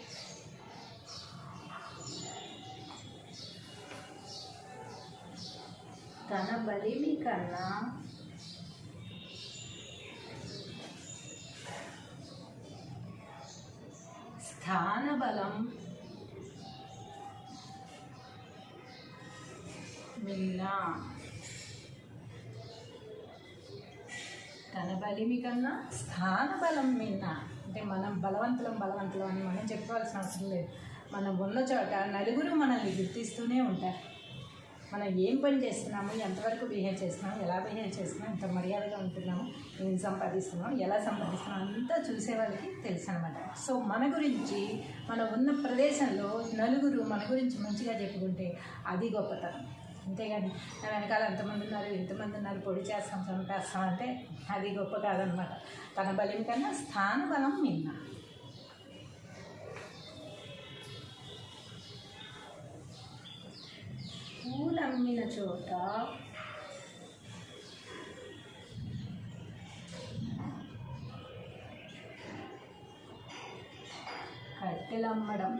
[SPEAKER 1] తన బలిమి కన్నా స్థాన బలం మిన్న. తన బలిమి కన్నా స్థాన బలం మిన్న అంటే మనం బలవంతులం అని మనం చెప్పుకోవాల్సిన అవసరం లేదు. మనం ఉన్న చోట నలుగురు మనల్ని గుర్తిస్తూనే ఉంటారు. మనం ఏం పని చేస్తున్నాము, ఎంతవరకు బిహేవ్ చేస్తున్నాము, ఎలా బిహేవ్ చేస్తున్నాం, ఎంత మర్యాదగా ఉంటున్నాము, ఏం సంపాదిస్తున్నాం, ఎలా సంపాదిస్తున్నాం అంతా చూసే వాళ్ళకి తెలుసు అనమాట. సో మన గురించి మనం ఉన్న ప్రదేశంలో నలుగురు మన గురించి మంచిగా చెప్పుకుంటే అది గొప్పతనం. అంతేగాని నా వెనకాల ఎంతమంది ఉన్నారు, ఇంతమంది ఉన్నారు, పొడి చేస్తాం, చంపేస్తాం అంటే అది గొప్ప కాదనమాట. తన బలం కన్నా స్థాన బలం మిన్న. పూలు అమ్మిన చోట కట్టెలు అమ్మడం.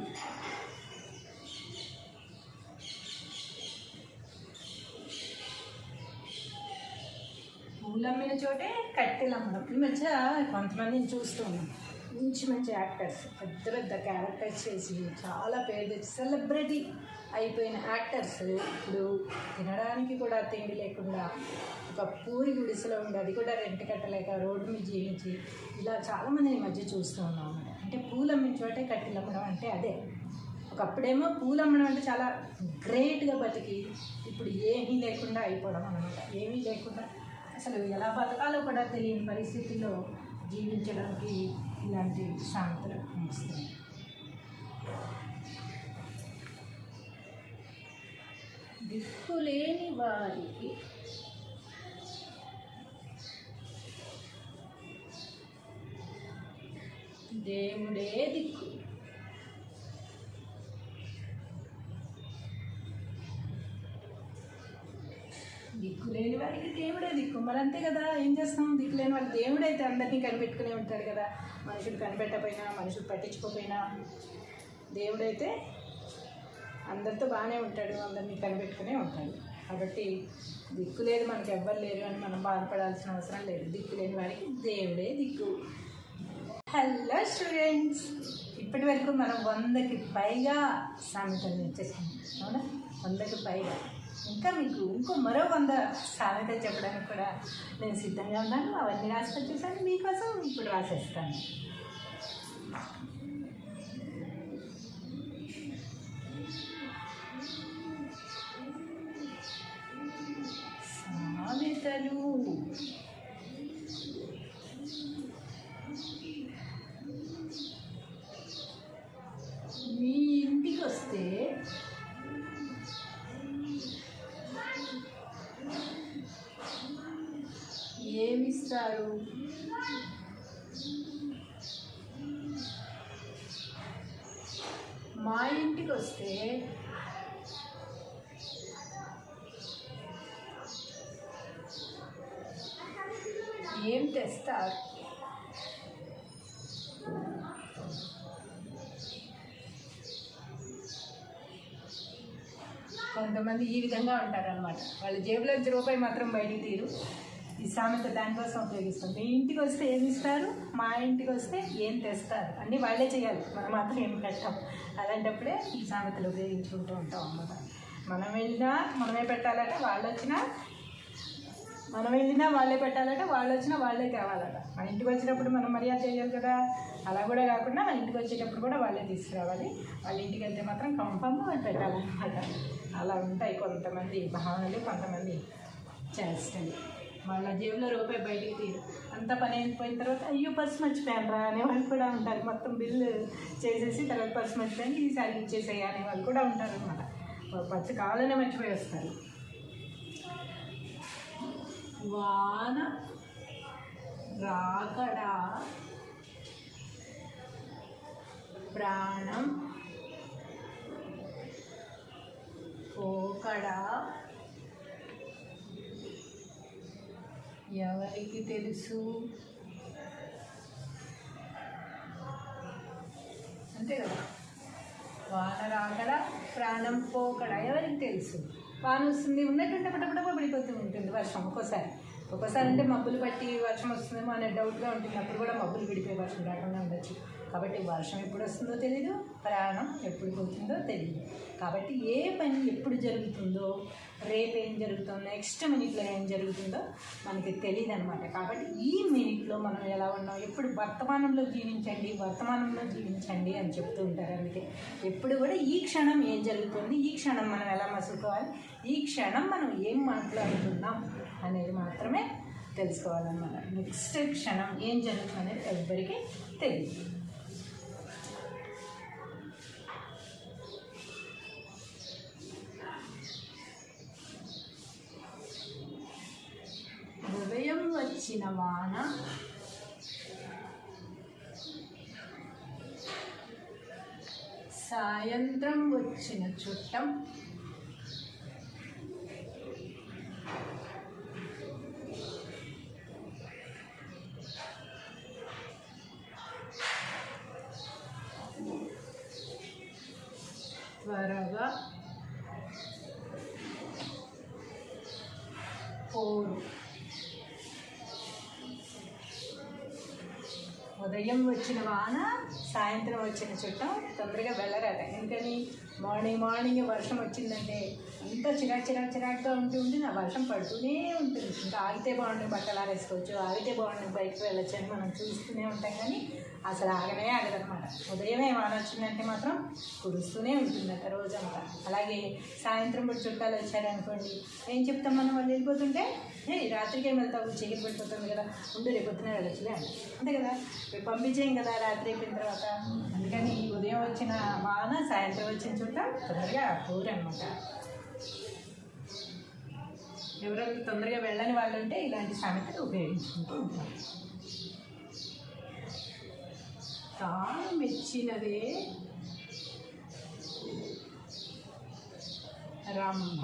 [SPEAKER 1] పూలు అమ్మిన చోటే కట్టెలు అమ్మడం. ఈ మధ్య కొంతమందిని చూస్తూ ఉన్నాం, మంచి యాక్టర్స్, పెద్ద క్యారెక్టర్స్ చేసి చాలా పేరు తెచ్చి సెలబ్రిటీ అయిపోయిన యాక్టర్స్ ఇప్పుడు తినడానికి కూడా తిండి లేకుండా ఒక పూరి గుడిసెలో ఉండి, అది కూడా రెంట్ కట్టలేక రోడ్డు మీద జీవించి ఇలా చాలామందిని మధ్య చూస్తూ ఉన్నాం అన్నమాట. అంటే పూలు అమ్మిన చోటే కట్టెలు అమ్మడం అంటే అదే. ఒకప్పుడేమో పూలు అమ్మడం అంటే చాలా గ్రేట్గా బతికి ఇప్పుడు ఏమీ లేకుండా అయిపోవడం అనమాట. ఏమీ లేకుండా అసలు ఎలా బతకాలో కూడా తెలియని పరిస్థితిలో జీవించడానికి ఇలాంటి సామెతలు వస్తున్నాయి. దిక్కులేని వారికి దేవుడే దిక్కు. దిక్కు లేని వారికి దేవుడే దిక్కు. మరి అంతే కదా, ఏం చేస్తాం? దిక్కు లేని వారికి దేవుడైతే అందరినీ కనిపెట్టుకునే ఉంటాడు కదా. మనుషులు కనిపెట్టకపోయినా, మనుషులు పట్టించుకోకపోయినా దేవుడైతే అందరితో బాగానే ఉంటాడు, అందరినీ కనిపెట్టుకునే ఉంటాడు. కాబట్టి దిక్కు లేదు, మనకి ఎవ్వరు లేరు అని మనం బాధపడాల్సిన అవసరం లేదు. దిక్కు లేని వారికి దేవుడే దిక్కు. హలో స్టూడెంట్స్, ఇప్పటి వరకు మనం 100కి పైగా సామెతలు నేర్చేసాం, అవునా? 100కి పైగా. ఇంకా మీకు మరో 100 సామెతలు చెప్పడానికి కూడా నేను సిద్ధంగా ఉన్నాను. అవన్నీ రాసుకొచ్చేసాను మీకోసం, ఇప్పుడు రాసేస్తాను. సామెతలు. మీ ఇంటికి వస్తే ఏమిస్తారు? మా ఇంటికి వస్తే ఏం తెస్తారు? కొంతమంది ఈ విధంగా ఉంటారనమాట. వాళ్ళ జేబులో రూపాయి మాత్రం బయటికి తీరు. ఈ సామెత దానికోసం ఉపయోగిస్తాం. మీ ఇంటికి వస్తే ఏమి ఇస్తారు, మా ఇంటికి వస్తే ఏం తెస్తారు, అన్నీ వాళ్ళే చేయాలి, మనం మాత్రం ఏం పెట్టాం. అలాంటప్పుడే ఈ సామెతలు ఉపయోగించుకుంటూ ఉంటాం అన్నమాట. మనం వెళ్ళినా మనమే పెట్టాలట, వాళ్ళు వచ్చినా మనం వెళ్ళినా వాళ్ళే పెట్టాలట, వాళ్ళు వచ్చినా వాళ్ళే తేవాలట. మన ఇంటికి వచ్చినప్పుడు మనం మర్యాద చేయాలి కదా, అలా కూడా కాకుండా మన ఇంటికి వచ్చేటప్పుడు కూడా వాళ్ళే తీసుకురావాలి. వాళ్ళ ఇంటికి వెళ్తే మాత్రం కంఫర్మ్గా వాళ్ళు పెట్టాలన్నమాట. అలా ఉంటాయి కొంతమంది భావనలు, కొంతమంది చేస్తాయి. వాళ్ళ జేబులో రూపాయి బయటికి తీరు. అంత పని అయిపోయిన తర్వాత అయ్యో పర్సు మర్చిపోయాను రా అనే వాళ్ళు కూడా ఉంటారు. మొత్తం బిల్లు చేసేసి తర్వాత పర్సు మర్చిపోయాను, ఈసారి ఇచ్చేసేయ అనే వాళ్ళు కూడా ఉంటారు అనమాట. పర్సు కావాలనే మర్చిపోయి వస్తారు. వాన రాకడా ప్రాణం పోకడ ఎవరికి తెలుసు? అంతే కదా. వాన రాకడ ప్రాణం పోకడ ఎవరికి తెలుసు? వాన వస్తుంది, ఉన్నట్టుంటే పటపట పడిపోతూ ఉంటుంది వర్షం. ఒక్కోసారి అంటే మబ్బులు పట్టి వర్షం వస్తుందేమో అనే డౌట్గా ఉంటుంది. అప్పుడు కూడా మబ్బులు విడిపోయి వర్షం రాకుండా ఉండొచ్చు. కాబట్టి వర్షం ఎప్పుడు వస్తుందో తెలీదు, ప్రాణం ఎప్పుడు పోతుందో తెలియదు. కాబట్టి ఏ పని ఎప్పుడు జరుగుతుందో, రేపు ఏం జరుగుతుందో, నెక్స్ట్ మినిట్లో ఏం జరుగుతుందో మనకి తెలియదు అనమాట. కాబట్టి ఈ మినిట్లో మనం ఎలా ఉన్నాం, ఎప్పుడు వర్తమానంలో జీవించండి అని చెప్తూ ఉంటారు. అందుకే ఎప్పుడు కూడా ఈ క్షణం ఏం జరుగుతుంది, ఈ క్షణం మనం ఎలా మసులుకోవాలి, ఈ క్షణం మనం ఏం మాట్లాడుతున్నాం అనేది మాత్రమే తెలుసుకోవాలన్నమాట. నెక్స్ట్ క్షణం ఏం జరుగుతుంది అనేది ఎవ్వరికీ తెలియదు. ఉదయం వచ్చిన వాన సాయంత్రం వచ్చిన చుట్టం త్వరగా పోరు. ఉదయం వచ్చిన వాన సాయంత్రం వచ్చిన చుట్టం తొందరగా వెళ్ళరాట. ఎందుకని మార్నింగ్ వర్షం వచ్చిందంటే అంతా చిరాకుగా ఉంటుంది. ఆ వర్షం పడుతూనే ఉంటుంది. ఇంకా ఆగితే బాగుంటుంది, బట్టలు ఆరేసుకోవచ్చు, ఆగితే బాగుంటుంది, బయటకు వెళ్ళొచ్చు అని మనం చూస్తూనే ఉంటాం. కానీ అసలు ఆగదనమాట. ఉదయమే వాన వచ్చిందంటే మాత్రం కురుస్తూనే ఉంటుందట రోజంతా. అలాగే సాయంత్రం పూట చుట్టాలు వచ్చారనుకోండి, ఏం చెప్తాం మనం? వాళ్ళు వెళ్ళిపోతుంటే రాత్రికి ఏం వెళ్తావు, చీకటి పడిపోతుంది కదా, ఉండు రేపు పొద్దున వెళ్ళొచ్చులే అంతే కదా, రేపు పంపించేయం కదా రాత్రి అయిపోయిన తర్వాత. అందుకని ఉదయం వచ్చిన వాన సాయంత్రం వచ్చిన చుట్ట తొందరగా పోరనమాట. ఎవరైనా తొందరగా వెళ్ళని వాళ్ళు ఉంటే ఇలాంటి సామెతలు ఉపయోగించుకుంటూ ఉంటారు. తాను మెచ్చినదే రంభ.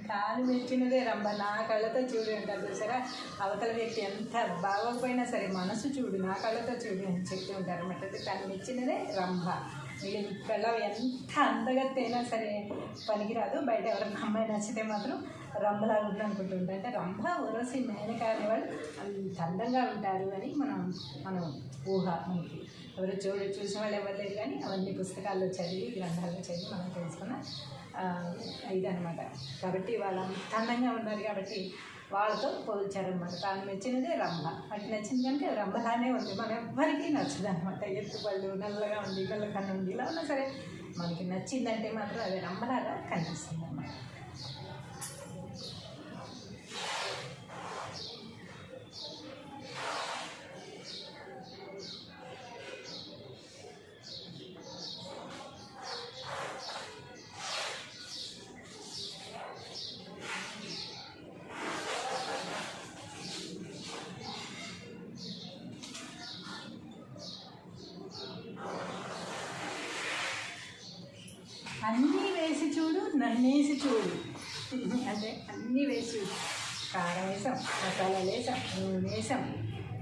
[SPEAKER 1] తాను మెచ్చినదే రంభ. నా కళ్ళతో చూడు అంటారు చూసారా. అవతల వ్యక్తి ఎంత బాగోకపోయినా సరే మనసు చూడు, నా కళ్ళతో చూడు అని చెప్తూ ఉంటారు అన్నమాట. తను మెచ్చినదే రంభ. మీరు పిల్ల ఎంత అందగత్తి అయినా సరే పనికిరాదు. బయట ఎవరైనా అమ్మాయి నచ్చితే మాత్రం రంభలాగా ఉంది అనుకుంటుంటారు. అంటే రంభ ఉరసి మేనక అనేవాళ్ళు అంత అందంగా ఉంటారు అని మనం ఊహ. మనకి ఎవరు చూసిన వాళ్ళు ఎవరు లేరు, కానీ అవన్నీ పుస్తకాల్లో చదివి గ్రంథాల్లో చదివి మనం తెలుసుకున్న ఇదనమాట. కాబట్టి వాళ్ళు అంత అందంగా ఉన్నారు కాబట్టి వాళ్ళతో పోల్చారనమాట. తాను మెచ్చినదే రంభ. వాటికి నచ్చింది కనుక రంభలానే ఉంది. మన ఎవ్వరికీ నచ్చదు అనమాట. ఎత్తుపళ్ళు నల్లగా ఉంది, కళ్ళ కన్ను ఉంది, ఇలా ఉన్నా సరే మనకి నచ్చిందంటే మాత్రం అది రంభలాగా కనిపిస్తుంది అన్నమాట. అన్నీ వేసి చూడు, నన్నేసి చూడు. అంటే అన్నీ వేసి చూడు. కారం వేసాం, మసాలాలు వేసాం, నూనె వేసాం,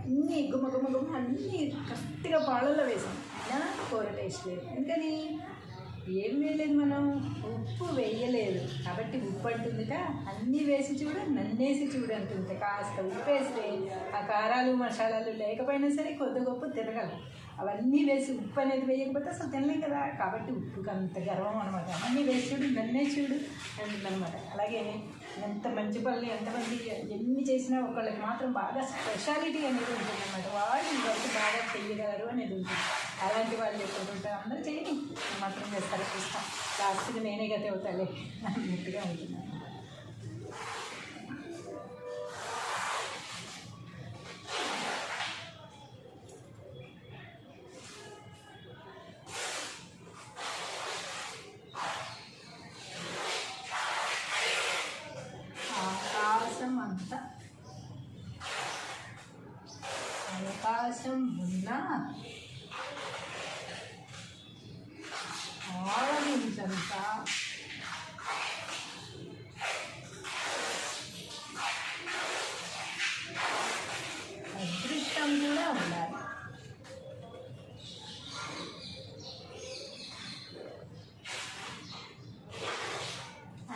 [SPEAKER 1] అన్నీ గుమ్మ అన్నీ కరెక్ట్గా పాలల్లో వేసాం. అయినా కూర టేస్ట్ లేదు. ఎందుకని ఏం వేయలేదు, మనం ఉప్పు వేయలేదు కాబట్టి ఉప్పు అంటుందిట. అన్నీ వేసి చూడు, నన్నేసి చూడు అంటుంది. కాస్త ఉప్పు వేస్తే ఆ కారాలు మసాలాలు లేకపోయినా సరే కొద్ది గొప్ప తినగలం. అవన్నీ వేసి ఉప్పు అనేది వేయకపోతే అసలు తినలేం కదా. కాబట్టి ఉప్పుకి అంత గర్వం అనమాట. అన్నీ వేసి చూడు, నన్నే చూడు అంటుందన్నమాట. అలాగే ఎంత మంచి పనులు ఎంతమంది ఎన్ని చేసినా ఒకళ్ళకి మాత్రం బాగా స్పెషాలిటీ అనేది ఉంటుందన్నమాట. వాళ్ళు ఇంకొకటి బాగా చెయ్యగలరు అనేది ఉంటుంది. అలాంటి వాళ్ళు ఎప్పుడు ఉంటారు, అందరూ చేయని మాత్రం చేస్తారు, చూస్తాం. లాస్ట్కి నేనే గతే అవుతాలే అన్నట్టుగా ఉంటుంది. ఉన్నా ఆవగింజంతా అదృష్టం కూడా ఉండాలి.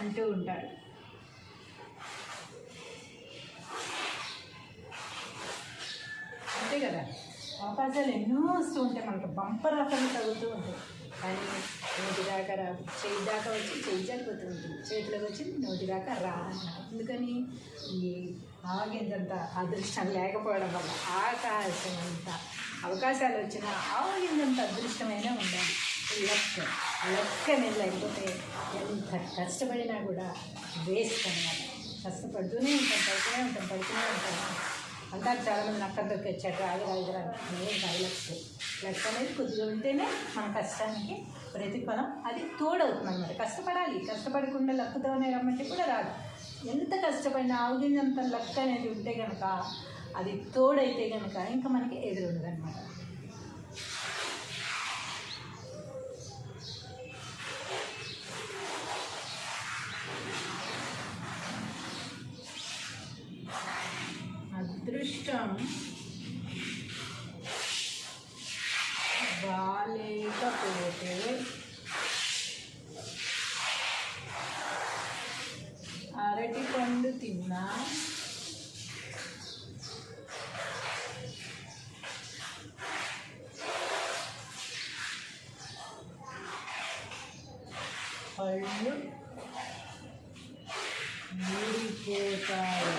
[SPEAKER 1] అంటూ ఉంటాడు. అంతే కదా, అవకాశాలు ఎన్నో వస్తూ ఉంటాయి మనకు, బంపర్ ఆఫర్లు తగ్గుతూ ఉంటాయి. కానీ నోటి దాకా రా, చేయి దాకా వచ్చి చేయి జారిపోతూ ఉంటుంది, చేతిలోకి వచ్చి నోటి దాకా రా అన్నమాట. ఎందుకని ఈ ఆవగింజంత అదృష్టం లేకపోవడం వల్ల ఆకాశం అంత అవకాశాలు వచ్చినా ఆవగింజంత అదృష్టమైనా ఉండాలి. లెక్క అనేది లేకపోతే ఎంత కష్టపడినా కూడా వేస్ట్ అన్నమాట. కష్టపడుతూనే ఉంటాం, పడుతూనే ఉంటాం. అంటారు చాలామంది నక్క దొక్కొచ్చాడు రాగిరాగిరాలు నేను లెక్క లెక్క అనేది కొద్దిగా ఉంటేనే మన కష్టానికి ప్రతిఫలం అది తోడవుతుంది అన్నమాట. కష్టపడకుండా లెక్కతోనే రమ్మంటే కూడా రాదు. ఎంత కష్టపడినా ఆవగింజంత లెక్క అనేది ఉంటే కనుక, అది తోడైతే కనుక ఇంకా మనకి ఎదురుండదు అనమాట. అదృష్టం బాలేకపోతే అరటి పండు తిన్నా పళ్ళు ఊడిపోతాయి.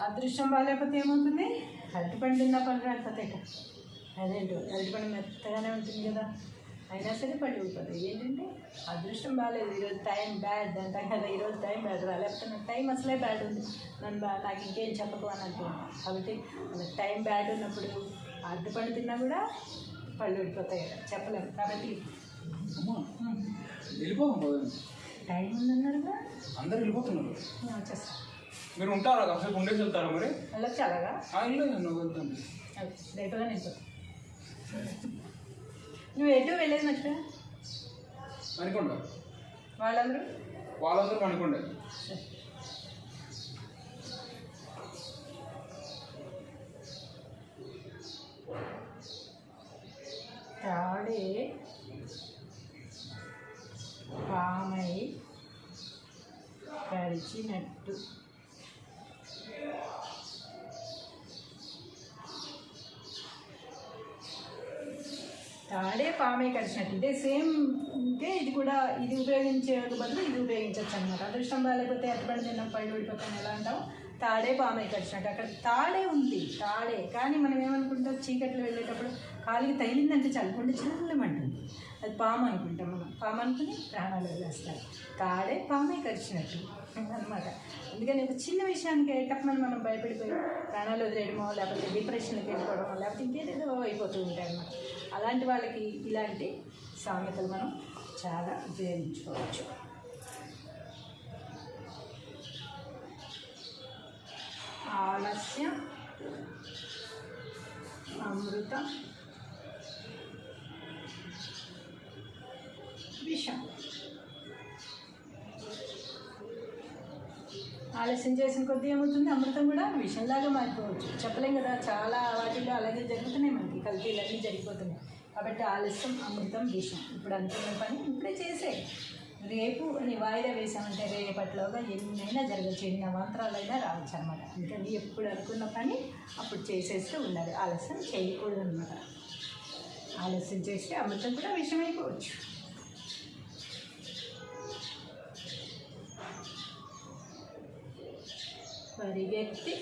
[SPEAKER 1] అదృష్టం బాగాలేకపోతే ఏమవుతుంది? అరటిపండు తిన్నా పళ్ళు రాకపోతే అదేంటో, అరటిపండు మెత్తగానే ఉంటుంది కదా, అయినా సరే పళ్ళు ఊడిపోతాయి. ఏంటంటే అదృష్టం బాగాలేదు, ఈరోజు టైం బ్యాడ్ అంటాం కదా, ఈరోజు టైం బ్యాడ్ లేకపోతే నాకు టైం అసలే బ్యాడ్ ఉంది, నాకు ఇంకేం చెప్పకు అని అంటున్నాను. కాబట్టి టైం బ్యాడ్ ఉన్నప్పుడు అరటిపండు తిన్నా కూడా పళ్ళు ఊడిపోతాయి కదా, చెప్పలేము. కాబట్టి టైం ఉందన్నారుగా,
[SPEAKER 2] అందరు వెళ్ళిపోతున్నారు.
[SPEAKER 1] వచ్చేస్తాను.
[SPEAKER 2] మీరు ఉంటారా? కాసేపు ఉండేసి వెళ్తారా మరి?
[SPEAKER 1] వెళ్ళొచ్చు అలాగా.
[SPEAKER 2] వెళ్ళలేదు, వెళ్తాను.
[SPEAKER 1] లేటుగా నేను నువ్వు ఎటు వెళ్ళేది నచ్చ
[SPEAKER 2] అనుకోండి.
[SPEAKER 1] వాళ్ళందరూ
[SPEAKER 2] అనుకోండి.
[SPEAKER 1] తాడే పామై కరిచినట్టు తాడే పామే కరిచినట్టు, ఇదే సేమ్. అంటే ఇది కూడా ఇది ఉపయోగించే బదులు ఇది ఉపయోగించవచ్చు అనమాట. అదృష్టం బాగాలేకపోతే అరటిపండు తిన్న పళ్ళు ఊడిపోతాను ఎలా అంటాం? తాడే పామే కరిచినట్టు. అక్కడ తాడే ఉంది, తాడే. కానీ మనం ఏమనుకుంటాం, చీకట్లో వెళ్ళేటప్పుడు కాలికి తగిలిందంటే చల్లుకుంటే చల్లమంటుంది, అది పాము అనుకుంటాం మనం. పాము అనుకుని ప్రాణాలు వదిలేస్తారు. తాడే పామే కరిచినట్టు అనమాట. అందుకని ఒక చిన్న విషయానికి టప్మని మనం భయపడిపోయి ప్రాణాలు వదిలేయడమో, లేకపోతే డిప్రెషన్కి వెళ్ళిపోవడమో, లేకపోతే ఇంకేదేదో అయిపోతూ ఉంటాయి అన్నమాట. అలాంటి వాళ్ళకి ఇలాంటి సామెతలు మనం చాలా ఉపయోగించుకోవచ్చు. ఆలస్యం అమృతం విషం. ఆలస్యం చేసిన కొద్దీ ఏమవుతుంది? అమృతం కూడా విషంలాగా మారిపోవచ్చు. చెప్పలేం కదా, చాలా వాటిల్లో అలాగే జరుగుతున్నాయి, మనకి కల్తీలన్నీ జరిగిపోతున్నాయి. కాబట్టి ఆలస్యం అమృతం విషం. ఇప్పుడు అనుకున్న పని ఇప్పుడే చేసే, రేపు అని వాయిదా వేసామంటే రేపట్లోగా ఎన్నైనా జరగచ్చు, ఎన్ని అవాంతరాలైనా రావచ్చు అనమాట. అందుకని ఎప్పుడు అనుకున్న పని అప్పుడు చేసేస్తూ ఉండాలి, ఆలస్యం చేయకూడదు అనమాట. ఆలస్యం చేస్తే అమృతం కూడా విషమైపోవచ్చు. పరిగెత్తి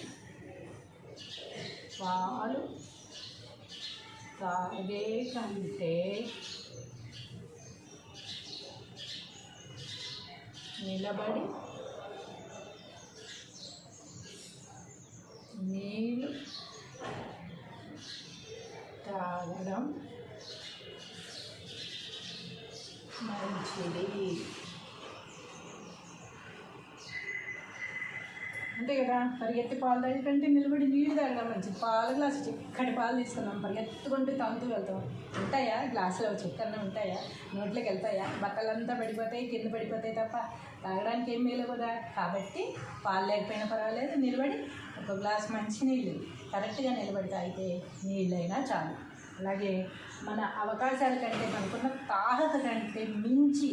[SPEAKER 1] పాలు తాగే కంటే నిలబడి నీళ్ళు తాగడం మంచిది. అంతే కదా, పరిగెత్తి పాలు తాగే కంటే నిలబడి నీళ్ళు తాగడం మంచిది. పాలు గ్లాసు చిక్కటి పాలు తీసుకున్నాం, పరిగెత్తుకుంటూ తాగుతూ వెళ్తాం. ఉంటాయా గ్లాసులో చిక్కన్న ఉంటాయా, నోట్లోకి వెళ్తాయా, బట్టలంతా పడిపోతాయి, కింద పడిపోతాయి తప్ప తాగడానికి ఏం మేలు కదా. కాబట్టి పాలు లేకపోయినా పర్వాలేదు, నిలబడి ఒక గ్లాస్ మంచి నీళ్ళు కరెక్ట్గా నిలబడి తాగితే నీళ్ళైనా చాలు. అలాగే మన అవకాశాల కంటే మనకున్న తాహత కంటే మించి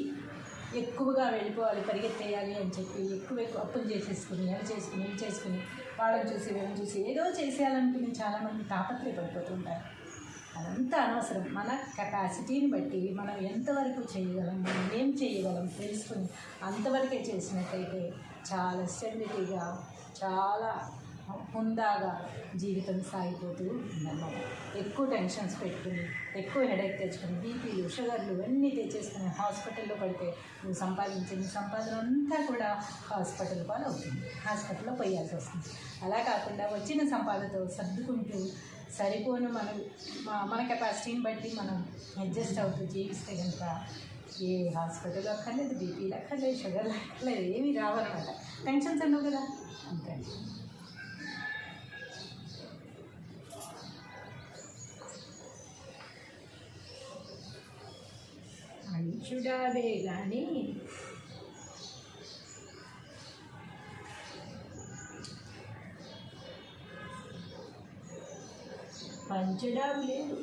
[SPEAKER 1] ఎక్కువగా వెళ్ళిపోవాలి, పరిగెత్తేయాలి అని చెప్పి ఎక్కువ అప్పులు చేసేసుకుని అవి చేసుకుని ఇవి చేసుకుని వాళ్ళని చూసి వీళ్ళని చూసి ఏదో చేసేయాలనుకుని చాలామంది తాపత్రయపడిపోతుంటారు. అదంతా అనవసరం. మన కెపాసిటీని బట్టి మనం ఎంతవరకు చేయగలం, మనం ఏం చేయగలం తెలుసుకుని అంతవరకే చేసినట్టయితే చాలా స్టెబిలిటీగా, చాలా హుందాగా జీవితం సాగిపోతూ ఉందన్నమాట. ఎక్కువ టెన్షన్స్ పెట్టుకుని, ఎక్కువ హెడేక్ తెచ్చుకుని, బీపీలు, షుగర్లు అన్నీ తెచ్చేసుకుని హాస్పిటల్లో పడితే నువ్వు సంపాదించిన సంపాదన అంతా కూడా హాస్పిటల్ పాలు అవుతుంది, హాస్పిటల్లో పోయాల్సి వస్తుంది. అలా కాకుండా వచ్చిన సంపాదనతో సర్దుకుంటూ సరిపోను మన కెపాసిటీని బట్టి మనం అడ్జస్ట్ అవుతూ జీవిస్తే కనుక ఏ హాస్పిటల్ అక్కర్లేదు, బీపీలు అక్కర్లేదు, షుగర్లు అక్కర్లేదు, ఏమీ రావన్నమాట. టెన్షన్స్ ఉండవు కదా, అంతే. అంచుడావే కానీ పంచడావు లేదు.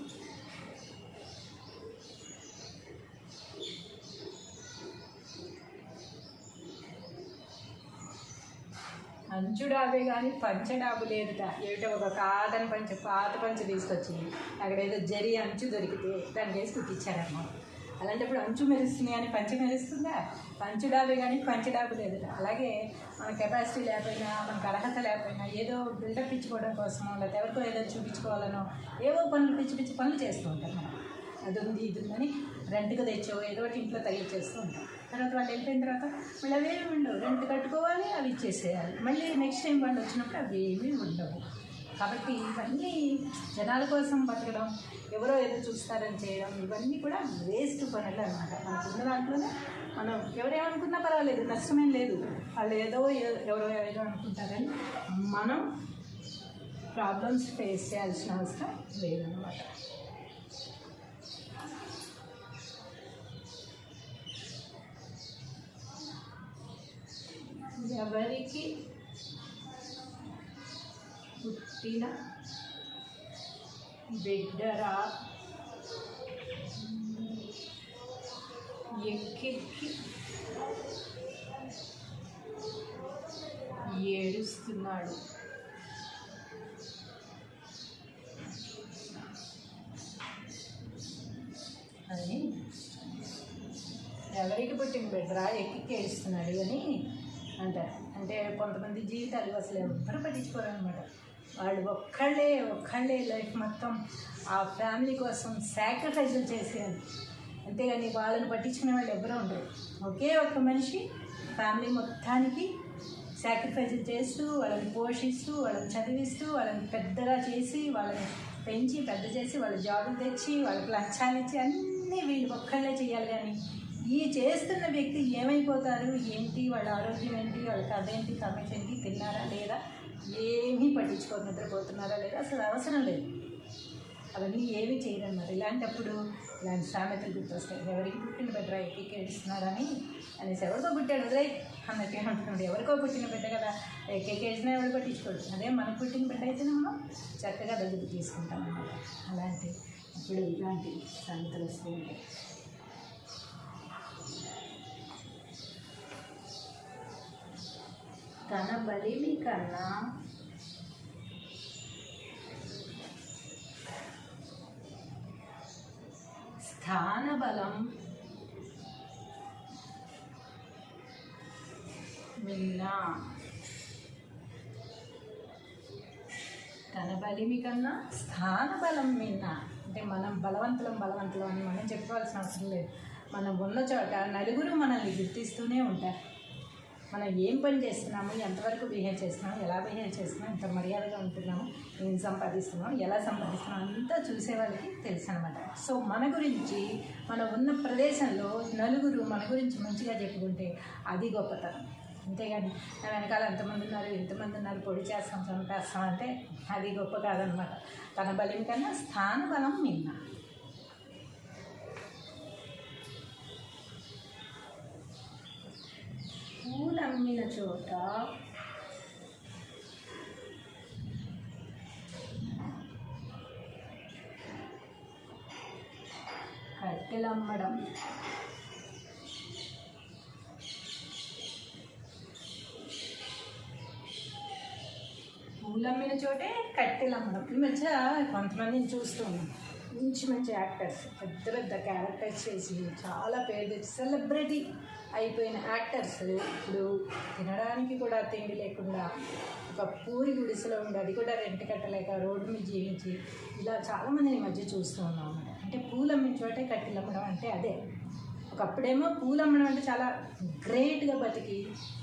[SPEAKER 1] అంచుడాబే కానీ పంచడాబు లేదుట. ఏమిటో ఒక కాటన్ పంచ, పాత పంచ తీసుకొచ్చి అక్కడ ఏదో జరి అంచు దొరికితే దాన్ని వేసి కుట్టించారన్నమాట. అలాంటప్పుడు అంచు మెరుస్తుంది కానీ పంచ మెరుస్తుందా? పంచుడాబే కానీ పంచడాబు లేదుట. అలాగే మన కెపాసిటీ లేకపోయినా, మనకు అర్హత లేకపోయినా ఏదో బిల్డప్ ఇచ్చుకోవడం కోసమో, లేకపోతే ఎవరికో ఏదో చూపించుకోవాలనో ఏవో పనులు పిచ్చి పిచ్చి పనులు చేస్తూ ఉంటాం మనం. అది ఉంది ఇది ఉందని రెంట్కి తెచ్చో ఏదో ఒకటి ఇంట్లో తగిలిచ్చేస్తూ ఉంటాం. తర్వాత వాళ్ళు వెళ్ళిపోయిన తర్వాత మళ్ళీ అవేమి ఉండవు, రెంట్ కట్టుకోవాలి, అవి ఇచ్చేసేయాలి. మళ్ళీ నెక్స్ట్ టైం వాళ్ళు వచ్చినప్పుడు అవి ఏమీ ఉండవు. కాబట్టి ఇవన్నీ జనాల కోసం బతకడం, ఎవరో ఏదో చూస్తారని చేయడం, ఇవన్నీ కూడా వేస్ట్ పనులు అన్నమాట. మనకున్న దాంట్లోనే మనం ఎవరేమనుకున్నా పర్వాలేదు, నష్టమేం లేదు. వాళ్ళు ఎవరో ఏదో అనుకుంటారని మనం ప్రాబ్లమ్స్ ఫేస్ చేయాల్సిన అవసరం లేదన్నమాట. ఎవరికి పుట్టిన బిడ్డరా ఎక్కెక్కి ఏడుస్తున్నాడు. అని ఎవరికి పుట్టిన బిడ్డరా ఎక్కి ఏడుస్తున్నాడు అని అంటారు. అంటే కొంతమంది జీవితాలు అసలు ఎవ్వరు పట్టించుకోరు అనమాట. వాళ్ళు ఒక్కళ్ళే లైఫ్ మొత్తం ఆ ఫ్యామిలీ కోసం సాక్రిఫైజులు చేసేయాలి. అంతేగాని వాళ్ళని పట్టించుకునే వాళ్ళు ఎవరూ ఉండరు. ఒకే ఒక్క మనిషి ఫ్యామిలీ మొత్తానికి సాక్రిఫైజులు చేస్తూ, వాళ్ళని పోషిస్తూ, వాళ్ళని చదివిస్తూ, వాళ్ళని పెద్దగా చేసి, వాళ్ళని పెంచి పెద్ద చేసి, వాళ్ళ జాబులు తెచ్చి, వాళ్ళకి లంచాలు ఇచ్చి అన్నీ వీళ్ళు ఒక్కళ్ళే చేయాలి. కానీ ఈ చేస్తున్న వ్యక్తి ఏమైపోతారు, ఏంటి, వాళ్ళ ఆరోగ్యం ఏంటి, వాళ్ళకి అదేంటి, కమిషన్ ఏంటి, తిన్నారా లేదా, ఏమీ పట్టించుకోరు, నిద్రపోతున్నారా లేదా, అసలు అవసరం లేదు. అవన్నీ ఏమీ చేయరన్నమాట. ఇలాంటప్పుడు ఇలాంటి సామెతలు గుర్తొస్తాయి. ఎవరికి పుట్టిన బిడ్డ ఎక్కి ఏడుస్తున్నారని అనేసి, ఎవరికో పుట్టాడు వదిలే అన్నట్టు అంటున్నాడు. ఎవరికో పుట్టిన బిడ్డ కదా, ఎక్కి ఏడిచినా ఎవరు పట్టించుకోడు. అదే మనకు పుట్టిన బిడ్డ అయితే మనం చక్కగా దగ్గరికి తీసుకుంటాం అన్నమాట. ఇప్పుడు ఇలాంటి సామెతలు వస్తూ ఉంటాయి. తన బలిమి కన్నా స్థానబలం మిన్నా. తన బలిమి కన్నా స్థానబలం మిన్నా అంటే మనం బలవంతులం అని మనం చెప్పుకోవాల్సిన అవసరం లేదు. మనం ఉన్న చోట నలుగురు మనల్ని గుర్తిస్తూనే ఉంటారు. మనం ఏం పని చేస్తున్నాము, ఎంతవరకు బిహేవ్ చేస్తున్నాము, ఎలా బిహేవ్ చేస్తున్నాము, ఎంత మర్యాదగా ఉంటున్నాము, ఏం సంపాదిస్తున్నాము, ఎలా సంపాదిస్తున్నాము అంతా చూసే వాళ్ళకి తెలుసు అనమాట. సో మన గురించి మనం ఉన్న ప్రదేశంలో నలుగురు మన గురించి మంచిగా చెప్పుకుంటే అది గొప్పతనం. అంతేగాని నా వెనకాల ఎంతమంది ఉన్నారు, ఎంతమంది ఉన్నారు, పొడి చేస్తాం, చంపేస్తాం అంటే అది గొప్ప కాదనమాట. తన బలం కన్నా స్థాన బలం మిన్న. పూలు అమ్మిన చోట కట్టెలు అమ్మడం, పూలు అమ్మిన చోటే కట్టెలు అమ్మడం. ఈ మధ్య కొంతమందిని చూస్తూ ఉన్నాం, మంచి మంచి యాక్టర్స్, పెద్ద పెద్ద క్యారెక్టర్స్ చేసి చాలా పేరు తెచ్చి సెలబ్రిటీ అయిపోయిన యాక్టర్స్ ఇప్పుడు తినడానికి కూడా తిండి లేకుండా ఒక పూరి గుడిసెలో ఉండి, అది కూడా రెంట్ కట్టలేక రోడ్డు మీద జీవించి ఇలా చాలామందిని ఈ మధ్య చూస్తూ ఉన్నాం అన్నమాట. అంటే పూలు అమ్మిన చోటే కట్టెలు అమ్మడం అంటే అదే. ఒకప్పుడేమో పూలు అమ్మడం అంటే చాలా గ్రేట్గా బతికి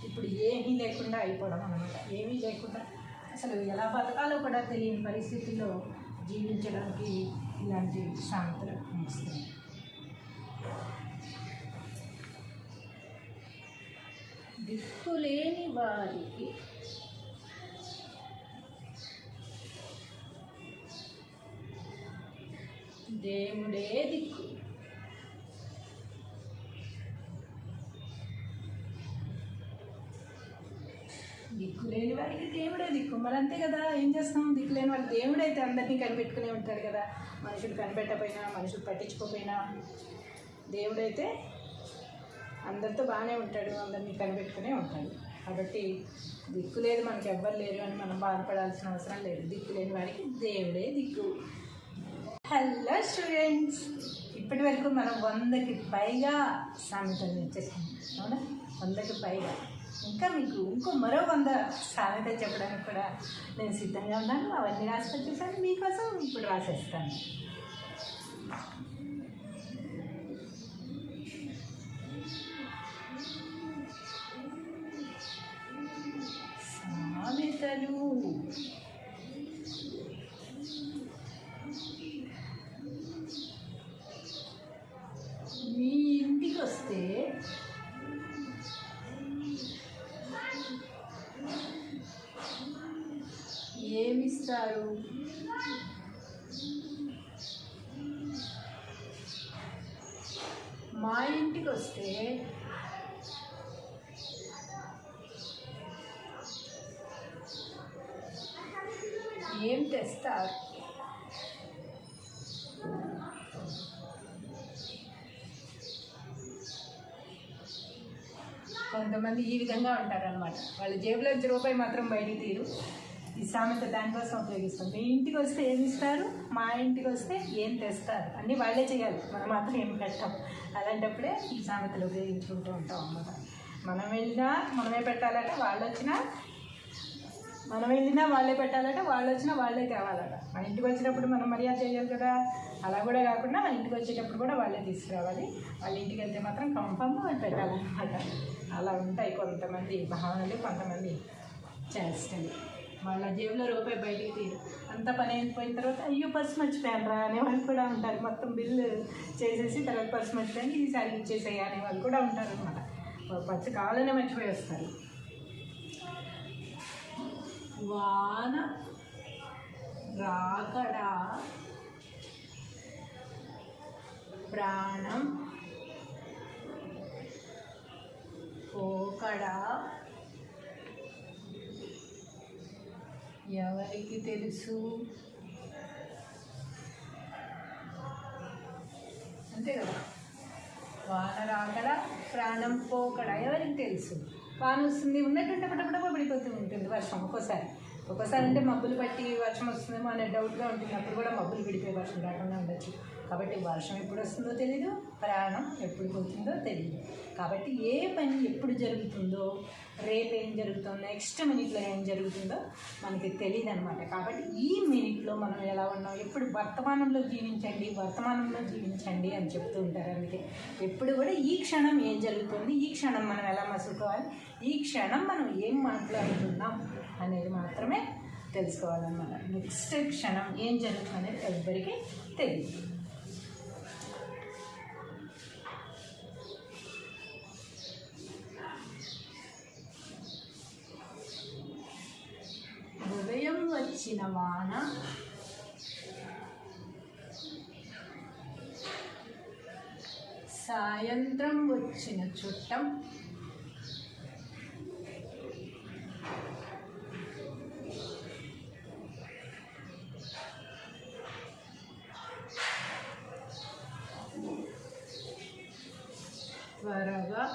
[SPEAKER 1] ఇప్పుడు ఏమీ లేకుండా అయిపోవడం అన్నమాట. ఏమీ లేకుండా అసలు ఎలా బతకాలో కూడా తెలియని పరిస్థితుల్లో జీవించడానికి ఇలాంటి సామెతలు వస్తుంది. దిక్కులేని వారికి దేవుడే దిక్కు. దిక్కులేని వారికి దేవుడే దిక్కు. మరి అంతే కదా, ఏం చేస్తాం? దిక్కులేని వారికి దేవుడైతే అందరినీ కనిపెట్టుకునే ఉంటాడు కదా. మనుషులు కనిపెట్టకపోయినా, మనుషులు పట్టించుకోకపోయినా దేవుడైతే అందరితో బాగానే ఉంటాడు, అందరినీ కనిపెట్టుకునే ఉంటాడు. కాబట్టి దిక్కు లేదు, మనకి ఎవ్వరు లేరు అని మనం బాధపడాల్సిన అవసరం లేదు. దిక్కు లేని వారికి దేవుడే దిక్కు. హలో స్టూడెంట్స్, ఇప్పటి వరకు మనం 100కి పైగా సామెతలు నేర్చేసుకున్నాం, అవునా? 100కి పైగా. ఇంకా మీకు మరో 100 సామెతలు చెప్పడానికి కూడా నేను సిద్ధంగా ఉన్నాను. అవన్నీ రాసుకొచ్చేసాను మీకోసం, ఇప్పుడు రాసేస్తాను. సామెతలు. మీ ఇంటికి వస్తే ఏమిస్తారు? మా ఇంటికి వస్తే ఏం తెస్తారు? కొంతమంది ఈ విధంగా ఉంటారనమాట. వాళ్ళ జేబులోంచి రూపాయి మాత్రం బయటికి తీరు. ఈ సామెత దానికోసం ఉపయోగిస్తాం. మీ ఇంటికి వస్తే ఏమి ఇస్తారు, మా ఇంటికి వస్తే ఏం తెస్తారు, అన్నీ వాళ్ళే చేయాలి, మనం మాత్రం ఏం పెట్టాం. అలాంటప్పుడే ఈ సామెతలు ఉపయోగించుకుంటూ ఉంటాం అన్నమాట. మనం వెళ్ళినా మనమే పెట్టాలట, వాళ్ళు వచ్చినా మనం వెళ్ళినా వాళ్ళే పెట్టాలట, వాళ్ళు వచ్చినా వాళ్ళే తేవాలట. మన ఇంటికి వచ్చినప్పుడు మనం మర్యాద చేయాలి కదా, అలా కూడా కాకుండా మన ఇంటికి వచ్చేటప్పుడు కూడా వాళ్ళే తీసుకురావాలి. వాళ్ళ ఇంటికి వెళ్తే మాత్రం కన్ఫర్మ్ వాళ్ళు పెట్టాలన్నమాట. అలా ఉంటాయి కొంతమంది భావనలు, కొంతమంది చేష్టలు. వాళ్ళ జేబులో రూపాయి బయటికి తీరు. అంత పని అయిపోయిన తర్వాత అయ్యో పర్సు మర్చిపోయాను రా అనే వాళ్ళు కూడా ఉంటారు. మొత్తం బిల్లు చేసేసి తర్వాత పర్సు మర్చిపోయాను, ఈసారి ఇచ్చేసేయి అనే వాళ్ళు కూడా ఉంటారు అనమాట. పర్సు కావాలనే మర్చిపోయి వస్తారు. వాన రాకడా ప్రాణం పోకడా ఎవరికి తెలుసు? అంతే కదా. వాన రాకడా ప్రాణం పోకడా ఎవరికి తెలుసు? వాన వస్తుంది, ఉన్నట్టుంటే పటపట పడిపోతూ ఉంటుంది వర్షం. ఒక్కోసారి అంటే మబ్బులు పట్టి వర్షం వస్తుందేమో అనే డౌట్గా ఉంటుంది. అప్పుడు కూడా మబ్బులు విడిపోయి వర్షం రాకుండా ఉండొచ్చు. కాబట్టి వర్షం ఎప్పుడు వస్తుందో తెలీదు, ప్రయాణం ఎప్పుడు పోతుందో తెలియదు. కాబట్టి ఏ పని ఎప్పుడు జరుగుతుందో, రేపు ఏం జరుగుతుందో, నెక్స్ట్ మినిట్లో ఏం జరుగుతుందో మనకి తెలియదు అనమాట. కాబట్టి ఈ మినిట్లో మనం ఎలా ఉన్నాం, ఎప్పుడు వర్తమానంలో జీవించండి అని చెప్తూ ఉంటారు. అందుకే ఎప్పుడు కూడా ఈ క్షణం ఏం జరుగుతుంది, ఈ క్షణం మనం ఎలా మసులుకోవాలి, ఈ క్షణం మనం ఏం మాట్లాడుతున్నాం అనేది మాత్రమే తెలుసుకోవాలన్నమాట. నెక్స్ట్ క్షణం ఏం జరుగుతుంది అనేది ఎవరికి తెలియదు. ఉదయం వచ్చిన వాన సాయంత్రం వచ్చిన చుట్టం త్వరగా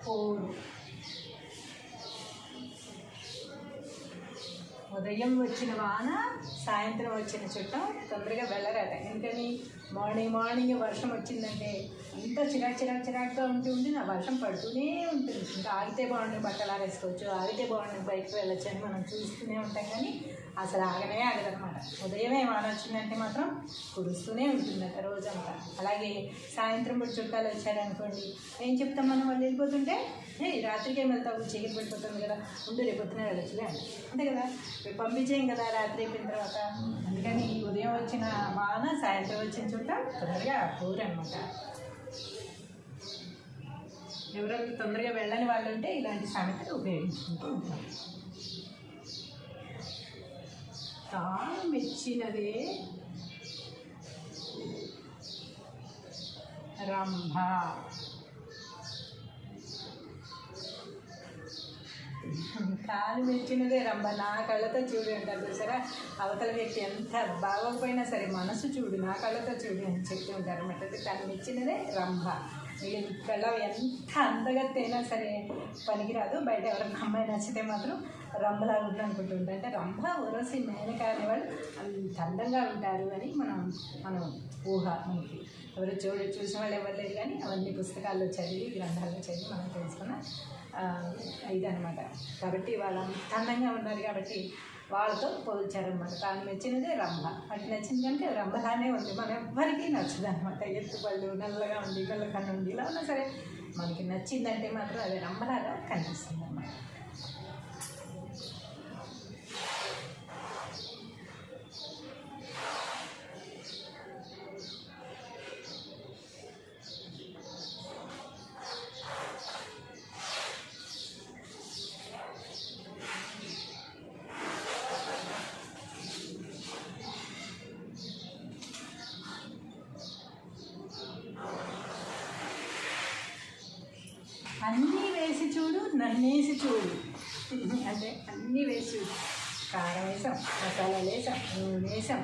[SPEAKER 1] పోరు. ఉదయం వచ్చిన వాన సాయంత్రం వచ్చిన చుట్టం తొందరగా వెళ్ళరాట. ఎందుకని మార్నింగ్ వర్షం వచ్చిందంటే అంత చిరాకుగా ఉంటుంది. ఆ వర్షం పడుతూనే ఉంటుంది. ఇంకా ఆగితే బాగుంటుంది, బట్టలు ఆరేసుకోవచ్చు, ఆగితే బాగుంటుంది, బయటకు వెళ్ళొచ్చు అని మనం చూస్తూనే ఉంటాం. కానీ అసలు ఆగదనమాట. ఉదయమే వాన వచ్చిందంటే మాత్రం కురుస్తూనే ఉంటుందట రోజంతా. అలాగే సాయంత్రం పూట చుట్టాలు వచ్చారనుకోండి, ఏం చెప్తాం మనం, వాళ్ళు వెళ్ళిపోతుంటే రాత్రికి ఏం వెళ్తావు, చీకటి పడిపోతుంది కదా, ఉండు రేపు పొద్దున వెళ్ళొచ్చులే అండి, అంతే కదా, రేపు పంపించేయం కదా రాత్రి అయిపోయిన తర్వాత. అందుకని ఉదయం వచ్చిన వాన సాయంత్రం వచ్చిన చుట్ట తొందరగా పోరనమాట. ఎవరైనా తొందరగా వెళ్ళని వాళ్ళు ఉంటే ఇలాంటి సామెతలు ఉపయోగించుకుంటూ ఉంటాం. తాను మెచ్చినదే రంభ. తాను మెచ్చినదే రంభ. నా కళ్ళతో చూడు అంటారు చూసారా, అవతల వ్యక్తి ఎంత బాగోకపోయినా సరే మనసు చూడు, నా కళ్ళతో చూడు అని చెప్తూ ఉంటారు అన్నమాట. తాను మెచ్చినదే రంభ. కళ్ళ ఎంత అందగత్తైనా సరే పనికిరాదు. బయట ఎవరైనా అమ్మాయి నచ్చితే మాత్రం రంభలాగా ఉంటుంది అనుకుంటుంటా. అంటే రంభ ఉరసి మేనక అనేవాళ్ళు అంత అందంగా ఉంటారు అని మనం ఊహ. మనకి ఎవరు చూసిన వాళ్ళు ఎవరు లేరు, కానీ అవన్నీ పుస్తకాల్లో చదివి, గ్రంథాల్లో చదివి మనం తెలుసుకున్న ఇదనమాట. కాబట్టి వాళ్ళు అంత అందంగా ఉన్నారు కాబట్టి వాళ్ళతో పోల్చారనమాట. తాను మెచ్చినదే రంభ. వాటికి నచ్చింది కనుక రంభలానే ఉంది. మన ఎవ్వరికీ నచ్చదు అనమాట. ఎత్తుపళ్ళు, నల్లగా ఉంది, కళ్ళ కన్ను ఉంది, ఇలా ఉన్నా సరే మనకి నచ్చిందంటే మాత్రం అది రంభలాగా కనిపిస్తుంది అన్నమాట. అన్నీ వేసి చూడు, నన్నేసి చూడు. అంటే అన్నీ వేసి చూడు. కారం వేసాం, మసాలాలు వేసాం, నూనె వేసాం,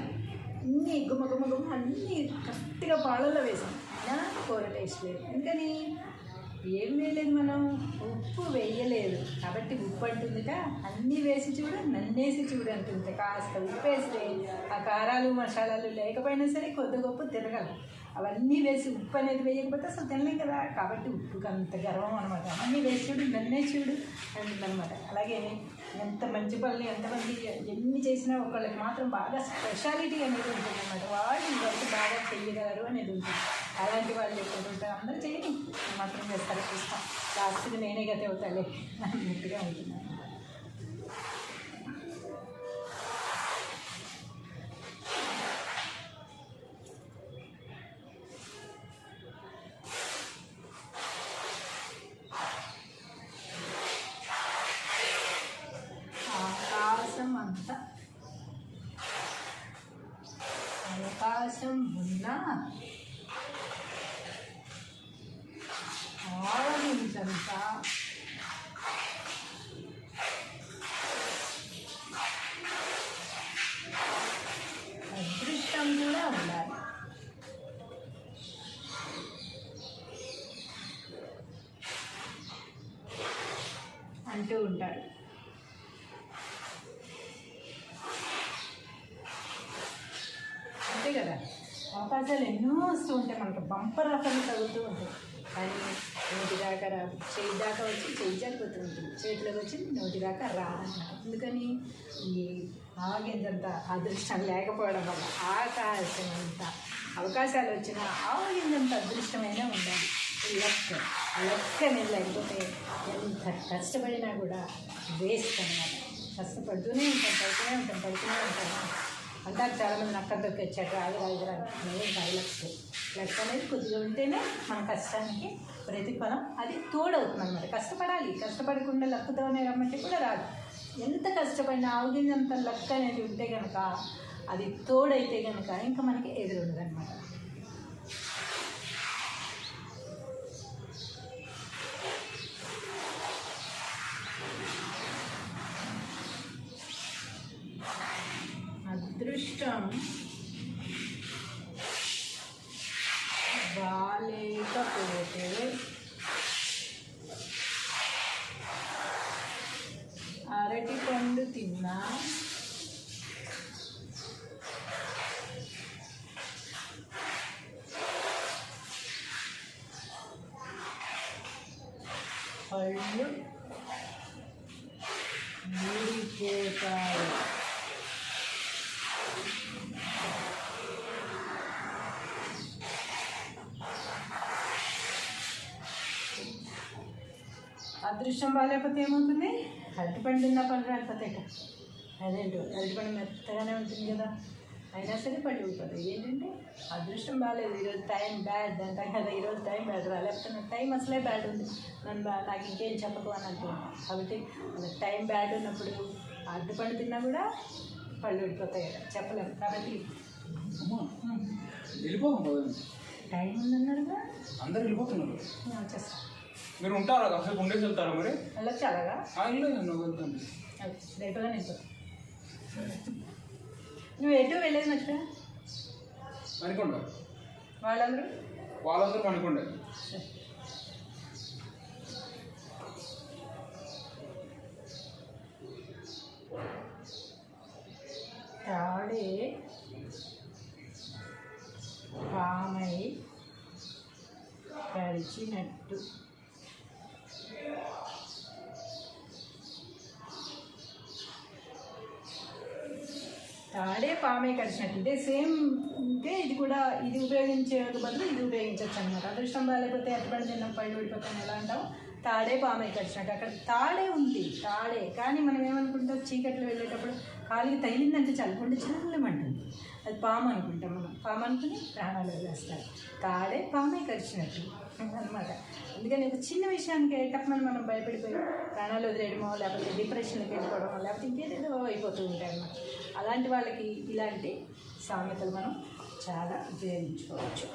[SPEAKER 1] అన్నీ గుమ్మ అన్నీ కరెక్ట్గా పాలల్లో వేసాం. అయినా కూర టేస్ట్ లేదు. ఎందుకని ఏం వేయలేదు, మనం ఉప్పు వేయలేదు. కాబట్టి ఉప్పు అంటుందిట. అన్నీ వేసి చూడు, నన్నేసి చూడు అంటుంది. కాస్త ఉప్పు వేస్తే ఆ కారాలు మసాలాలు లేకపోయినా సరే కొద్ది గొప్ప తినగలం. అవన్నీ వేసి ఉప్పు అనేది వేయకపోతే అసలు తినలేం కదా. కాబట్టి ఉప్పుకి అంత గర్వం అనమాట. అన్నీ వేసి చూడు, నన్నే చూడు అంటుందన్నమాట. అలాగే ఎంత మంచి పనులు ఎంతమంది ఎన్ని చేసినా ఒకళ్ళకి మాత్రం బాగా స్పెషాలిటీ అనేది ఉంటుంది అన్నమాట. వాళ్ళు ఇంకొకటి బాగా చెయ్యగలరు అనేది ఉంటుంది. అలాంటి వాళ్ళు ఎక్కడ ఉంటారు, అందరూ చేయని మాత్రం చేస్తారు. చూస్తాం లాస్ట్కి నేనే గతి అవుతాలే అన్నట్టుగా ఉంటుంది. అవకాశం ఉన్నా ఆవరించంత అదృష్టం కూడా ఉండాలి. అంటూ ఉంటాడు. అవకాశాలు ఎన్నో వస్తూ ఉంటాయి మనకి, బంపర్ ఆఫర్లు తగులుతూ ఉంటాయి. కానీ నోటి దాకా రాదు, చేతి దాకా వచ్చి చేయి జారిపోతూ ఉంటుంది, చేతిలోకి వచ్చి నోటి దాకా రాదన్నమాట. ఎందుకని ఈ ఆవగింజంత అదృష్టం లేకపోవడం వల్ల. ఆకాశమంత అవకాశాలు వచ్చినా ఆవగింజంత అదృష్టమైనా ఉండాలి. లెక్క నేను లేకపోతే ఎంత కష్టపడినా కూడా వేస్ట్ అన్నమాట. కష్టపడుతూనే ఉంటాం, పడుతూనే ఉంటాం. అంటారు చాలామంది నక్క దొక్కొచ్చాక రాదు నేను లెక్క లెక్క అనేది కొద్దిగా ఉంటేనే మన కష్టానికి ప్రతిఫలం అది తోడవుతుంది అనమాట. కష్టపడకుండా లెక్కతోనే రమ్మంటే కూడా రాదు. ఎంత కష్టపడినా ఆవగింజంత లెక్క అనేది ఉంటే కనుక, అది తోడైతే కనుక ఇంకా మనకి ఎదురుండదు అనమాట. అదృష్టం బాలేకపోతే అరటి పండు తిన్నా పళ్ళు ఊడిపోతాయి. అదృష్టం బాగాలేకపోతే ఏమవుతుంది? అరటిపండు తిన్నా పళ్ళు రాకపోతే అదేంటో, అరటిపండు మెత్తగానే ఉంటుంది కదా, అయినా సరే పళ్ళు ఊడిపోతాయి. ఏంటంటే అదృష్టం బాగాలేదు, ఈరోజు టైం బ్యాడ్ అంటాం కదా, ఈరోజు టైం బ్యాడ్ లేకపోతే నాకు టైం అసలే బ్యాడ్ ఉంది, నాకు ఇంకేం చెప్పకు అని అంటున్నాను. కాబట్టి టైం బ్యాడ్ ఉన్నప్పుడు అరటిపండు తిన్నా కూడా పళ్ళు ఊడిపోతాయి కదా, చెప్పలేము. కాబట్టి టైం ఉందన్నారు కదా,
[SPEAKER 2] అందరు వెళ్ళిపోతున్నారు.
[SPEAKER 1] వచ్చేస్తాను.
[SPEAKER 2] మీరు ఉంటారా? కాసేపు ఉండేసి వెళ్తారా మరి?
[SPEAKER 1] వెళ్ళొచ్చు అలాగా.
[SPEAKER 2] నువ్వు వెళ్తాను
[SPEAKER 1] రేపుగా నేను నువ్వు ఎటు వెళ్ళేది నచ్చ
[SPEAKER 2] అనుకోండి.
[SPEAKER 1] వాళ్ళందరూ
[SPEAKER 2] అనుకోండి.
[SPEAKER 1] తాడే పామై కరిచినట్టు. తాడే పామై కరిచినట్టు అంటే సేమ్ ఉంటే ఇది కూడా, ఇది ఉపయోగించే బదులు ఇది ఉపయోగించవచ్చు అనమాట. అదృష్టం బాగాలేకపోతే అరటిపండు తిన్న పళ్ళు ఊడిపోతాను ఎలా అంటాం? తాడే పామై కరిచినట్టు. అక్కడ తాడే ఉంది, తాడే. కానీ మనం ఏమనుకుంటాం, చీకట్లో వెళ్ళేటప్పుడు కాలికి తగిలిందంటే చల్లకుండా చిల్లమంటుంది, అది పాము అనుకుంటాం మనం. పాము అనుకుని ప్రాణాలు వదిలేస్తారు. తాడే పామై కరిచినట్టు అనమాట. అందుకని ఒక చిన్న విషయానికి అయ్యేటప్పుడు మనం భయపడిపోయి ప్రాణాలు వదిలేయడమో, లేకపోతే డిప్రెషన్కి వెళ్ళిపోవడమో, లేకపోతే ఇంకేదేదో అయిపోతూ ఉంటాయి అన్నమాట. అలాంటి వాళ్ళకి ఇలాంటి సామెతలు మనం చాలా ఉపయోగించుకోవచ్చు.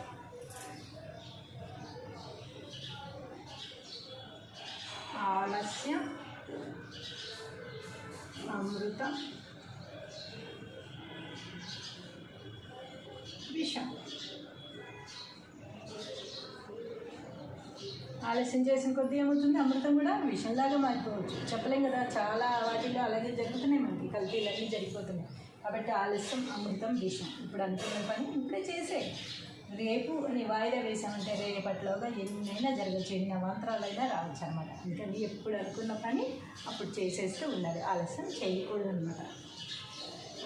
[SPEAKER 1] ఆలస్యం అమృతం విషం. ఆలస్యం చేసిన కొద్దీ ఏమవుతుంది, అమృతం కూడా విషంలాగా మారిపోవచ్చు. చెప్పలేం కదా, చాలా వాటిల్లో అలాగే జరుగుతున్నాయి, మనకి కల్తీలన్నీ జరిగిపోతున్నాయి. కాబట్టి ఆలస్యం అమృతం విషం. ఇప్పుడు అనుకున్న పని ఇప్పుడే చేసే, రేపు అని వాయిదా వేసామంటే రేపట్లోగా ఎన్నైనా జరగచ్చు, ఎన్ని అవాంతరాలైనా రావచ్చు అనమాట. అందుకని ఎప్పుడు అనుకున్న పని అప్పుడు చేసేస్తూ ఉండాలి, ఆలస్యం చేయకూడదు అనమాట.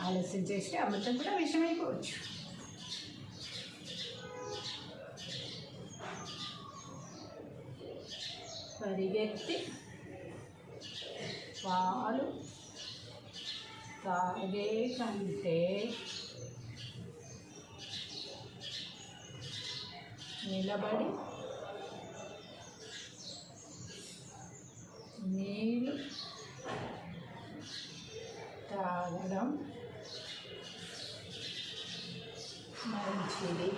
[SPEAKER 1] ఆలస్యం చేస్తే అమృతం కూడా విషమైపోవచ్చు. పరిగెత్తి పాలు తాగే కంటే నిలబడి నీళ్ళు తాగడం మంచిది.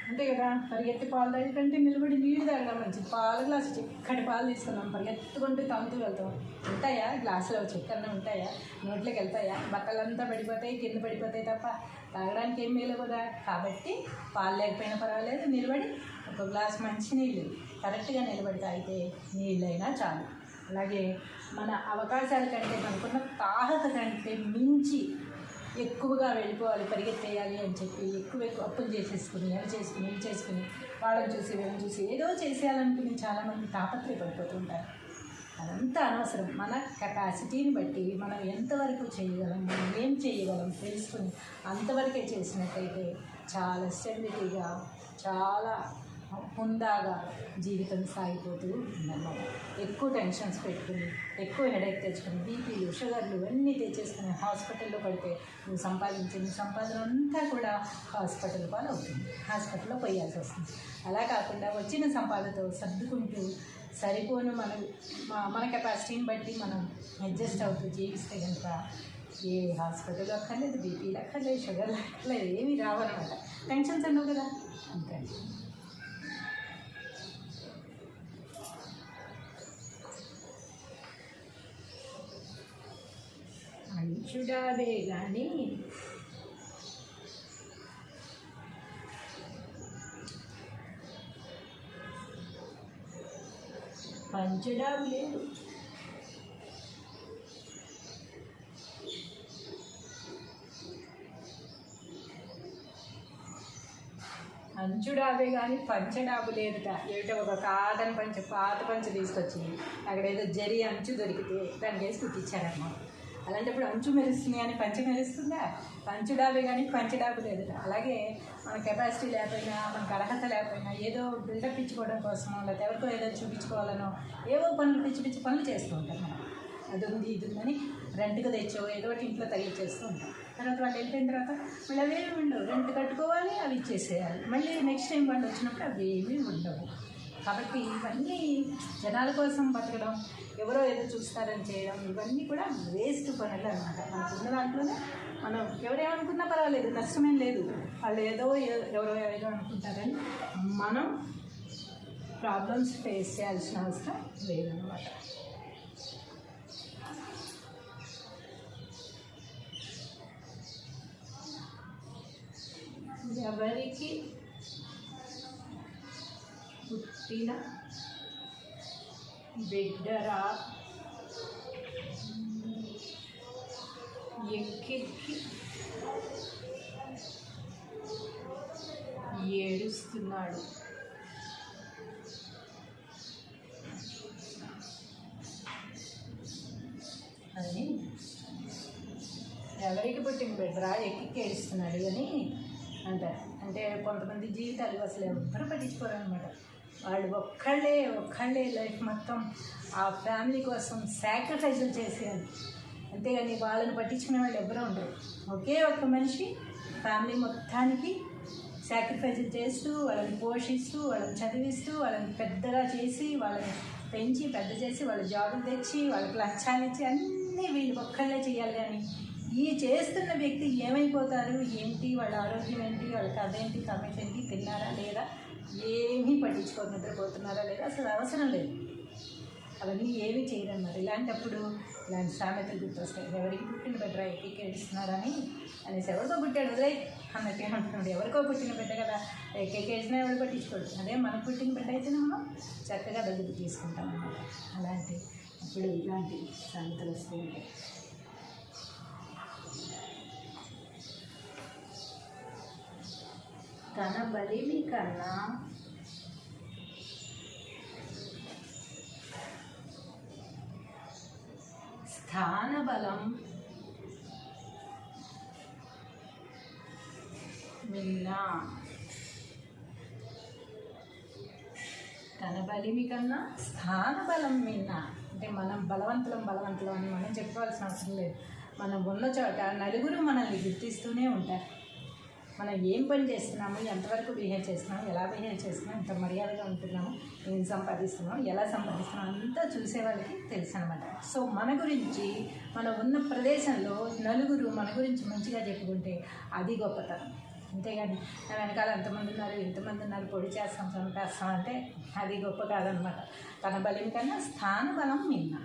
[SPEAKER 1] అంతే కదా, పరిగెత్తి పాలు తాగే కంటే నిలబడి నీళ్ళు తాగడం మంచిది. పాల గ్లాసు చిక్కటి పాలు తీసుకున్నాం, పరిగెత్తుకుంటూ తాగుతూ వెళ్తాం. ఉంటాయా గ్లాసులో చిక్కన్న ఉంటాయా? నోట్లోకి వెళ్తాయా? బట్టలంతా పడిపోతాయి, కింద పడిపోతాయి తప్ప తాగడానికి ఏం మేలు కదా. కాబట్టి పాలు లేకపోయినా పర్వాలేదు, నిలబడి ఒక గ్లాస్ మంచి నీళ్ళు కరెక్ట్గా నిలబడి తాగితే నీళ్ళైనా చాలు. అలాగే మన అవకాశాల కంటే, మనకున్న తాహత కంటే మించి ఎక్కువగా వెళ్ళిపోవాలి, పరిగెత్తేయాలి అని చెప్పి ఎక్కువ అప్పులు చేసేసుకుని అవి చేసుకుని ఇవి చేసుకుని వాళ్ళని చూసి వీళ్ళని చూసి ఏదో చేసేయాలనుకుని చాలామంది తాపత్రయపడిపోతుంటారు. అదంతా అనవసరం. మన కెపాసిటీని బట్టి మనం ఎంతవరకు చేయగలం, మనం ఏం చేయగలం తెలుసుకుని అంతవరకే చేసినట్టయితే చాలా స్టెబిలిటీగా, చాలా హుందాగా జీవితం సాగిపోతూ ఉందన్నమాట. ఎక్కువ టెన్షన్స్ పెట్టుకుని, ఎక్కువ హెడేక్ తెచ్చుకుని, బీపీలు, షుగర్లు అన్నీ తెచ్చేసుకుని హాస్పిటల్లో పడితే నువ్వు సంపాదించిన సంపాదన అంతా కూడా హాస్పిటల్ పాలు అవుతుంది, హాస్పిటల్లో పోయాల్సి వస్తుంది. అలా కాకుండా వచ్చిన సంపాదనతో సర్దుకుంటూ సరిపోను మన కెపాసిటీని బట్టి మనం అడ్జస్ట్ అవుతూ జీవిస్తే కనుక ఏ హాస్పిటల్ అక్కర్లేదు, బీపీలు అక్కర్లేదు, షుగర్లు అక్కర్లేదు, ఏమీ రావన్నమాట. టెన్షన్స్ అన్నావు కదా, అంతే. అంచుడావే కానీ పంచడావు లేదు. అంచుడాబే కానీ పంచడాబు లేదుట. ఏమిటో ఒక కాటన్ పంచ, పాత పంచ తీసుకొచ్చింది, అక్కడ ఏదో జరి అంచు దొరికితే దానికి వేసి కుట్టించారన్నమాట. అలాంటప్పుడు అంచు మెరుస్తుంది కానీ పంచ మెరుస్తుందా? పంచుడాబే కానీ పంచడాబు లేదుట. అలాగే మన కెపాసిటీ లేకపోయినా, మనకు అర్హత లేకపోయినా ఏదో బిల్డప్ ఇచ్చుకోవడం కోసమో, లేకపోతే ఎవరికో ఏదో చూపించుకోవాలనో ఏవో పనులు పిచ్చి పిచ్చి పనులు చేస్తూ ఉంటాం మనం. అది ఉంది ఇది ఉందని రెంట్కి తెచ్చో ఏదో ఒకటి ఇంట్లో తగిలిచ్చేస్తూ ఉంటాం. తర్వాత వాళ్ళు వెళ్ళిపోయిన తర్వాత మళ్ళీ అవేమి ఉండవు, రెంట్ కట్టుకోవాలి, అవి ఇచ్చేసేయాలి. మళ్ళీ నెక్స్ట్ టైం వాళ్ళు వచ్చినప్పుడు అవి ఏమీ ఉండవు. కాబట్టి ఇవన్నీ జనాల కోసం బతకడం, ఎవరో ఏదో చూస్తారని చేయడం, ఇవన్నీ కూడా వేస్ట్ పనులు అన్నమాట. మనకున్న దాంట్లోనే మనం ఎవరేమనుకున్నా పర్వాలేదు, నష్టమేం లేదు. వాళ్ళు ఎవరో ఏదో అనుకుంటారని మనం ప్రాబ్లమ్స్ ఫేస్ చేయాల్సిన అవసరం లేదన్నమాట. ఎవరికి పుట్టిన బిడ్డరా ఎక్కెక్కి ఏడుస్తున్నాడు. అని ఎవరికి పుట్టిన బిడ్డరా ఎక్కి ఏడుస్తున్నాడు అని అంటారు. అంటే కొంతమంది జీవితాలు అసలు ఎవ్వరూ పట్టించుకోరు అనమాట. వాళ్ళు ఒక్కళ్ళే లైఫ్ మొత్తం ఆ ఫ్యామిలీ కోసం సాక్రిఫైజులు చేసేయాలి, అంతేగాని వాళ్ళని పట్టించుకునే వాళ్ళు ఎవరూ ఉండరు. ఒకే ఒక్క మనిషి ఫ్యామిలీ మొత్తానికి సాక్రిఫైజులు చేస్తూ, వాళ్ళని పోషిస్తూ, వాళ్ళని చదివిస్తూ, వాళ్ళని పెద్దగా చేసి, వాళ్ళని పెంచి పెద్ద చేసి, వాళ్ళ జాబులు తెచ్చి, వాళ్ళకి లక్ష్యాలు ఇచ్చి అన్నీ వీళ్ళు ఒక్కళ్ళే చేయాలి. కానీ ఈ చేస్తున్న వ్యక్తి ఏమైపోతారు ఏంటి, వాళ్ళ ఆరోగ్యం ఏంటి, వాళ్ళ కథ ఏంటి, కమెంట్ ఏంటి, తిన్నారా లేదా, ఏమీ పట్టించుకోరు, నిద్రపోతున్నారా లేదా, అసలు అవసరం లేదు. అవన్నీ ఏమీ చేయరన్నారు. ఇలాంటప్పుడు ఇలాంటి సామెతలు గుర్తొస్తాయి. ఎవరికి పుట్టిన బిడ్డ ఎక్కి ఏడుస్తున్నారని అనేసి, ఎవరికో పుట్టాడు వదిలే అన్నట్టు ఏమంటున్నాడు. ఎవరికో పుట్టిన బిడ్డ కదా, ఎక్కేసినా ఎవరు పట్టించుకోడు. అదే మనకు పుట్టిన బిడ్డ అయితే మనం చక్కగా దగ్గరికి తీసుకుంటాం అన్నమాట. అలాంటి ఇప్పుడు ఇలాంటి సామెతలు వస్తూ ఉంటాయి. తన బలిమి కన్నా స్థానబలం మిన్న. తన బలిమి కన్నా స్థానబలం మిన్న అంటే మనం బలవంతులం అని మనం చెప్పుకోవాల్సిన అవసరం లేదు. మనం ఉన్న చోట నలుగురు మనల్ని గుర్తిస్తూనే ఉంటారు. మనం ఏం పని చేస్తున్నాము, ఎంతవరకు బిహేవ్ చేస్తున్నాము, ఎలా బిహేవ్ చేస్తున్నాము, ఎంత మర్యాదగా ఉంటున్నాము, ఏం సంపాదిస్తున్నాము, ఎలా సంపాదిస్తున్నాము అంతా చూసే వాళ్ళకి తెలుసు అనమాట. సో మన గురించి మనం ఉన్న ప్రదేశంలో నలుగురు మన గురించి మంచిగా చెప్పుకుంటే అది గొప్పతనం. అంతేగాని నా వెనకాల ఎంతమంది ఉన్నారు, ఇంతమంది ఉన్నారు, పొడి చేస్తాం, చంపేస్తాం అంటే అది గొప్ప కాదనమాట. తన బలం కన్నా స్థాన బలం మిన్న.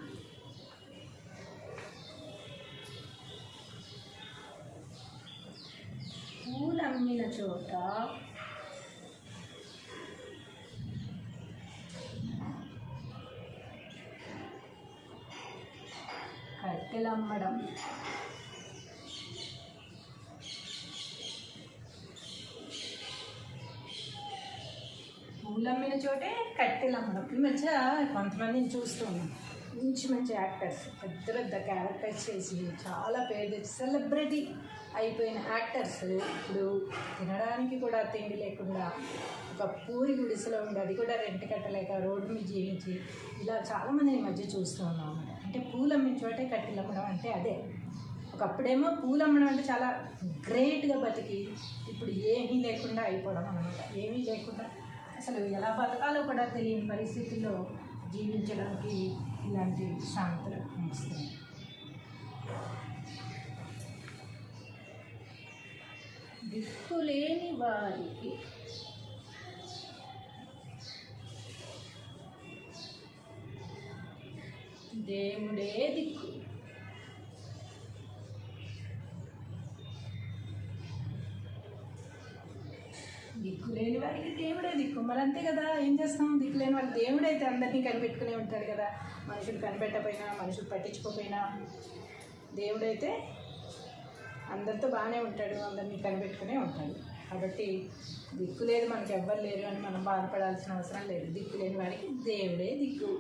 [SPEAKER 1] పూలు అమ్మిన చోట కట్టెలమ్మడం పూలమ్మిన చోటే కట్టెలు అమ్మడం. ఈ మధ్య కొంతమందిని చూస్తూ ఉన్నాం, మంచి మంచి యాక్టర్స్, పెద్ద పెద్ద క్యారెక్టర్స్ చేసి చాలా పేరు తెచ్చి సెలబ్రిటీ అయిపోయిన యాక్టర్స్ ఇప్పుడు తినడానికి కూడా తిండి లేకుండా ఒక పూరి గుడిసెలో ఉండి, అది కూడా రెంట్ కట్టలేక రోడ్డు మీద జీవించి ఇలా చాలామంది ఈ మధ్య చూస్తూ ఉన్నాం అన్నమాట. అంటే పూలు అమ్మిన చోటే కట్టెలు అమ్మడం అంటే అదే. ఒకప్పుడేమో పూలు అమ్మడం అంటే చాలా గ్రేట్గా బతికి ఇప్పుడు ఏమీ లేకుండా అయిపోవడం అనమాట. ఏమీ లేకుండా అసలు ఎలా బతకాలో కూడా తెలియని పరిస్థితుల్లో జీవించడానికి ఇలాంటి సామెతలు వస్తున్నాయి. దిక్కులేని వారికి దేవుడే దిక్కు. దిక్కు లేని వారికి దేవుడే దిక్కు. మరి అంతే కదా, ఏం చేస్తాం? దిక్కు లేని వారికి దేవుడైతే అందరినీ కనిపెట్టుకునే ఉంటాడు కదా. మనుషులు కనిపెట్టకపోయినా, మనుషులు పట్టించుకోకపోయినా దేవుడైతే అందరితో బాగానే ఉంటాడు, అందరినీ కనిపెట్టుకునే ఉంటాడు. కాబట్టి దిక్కు లేదు, మనకి ఎవ్వరు లేరు అని మనం బాధపడాల్సిన అవసరం లేదు. దిక్కు లేని వారికి దేవుడే దిక్కు.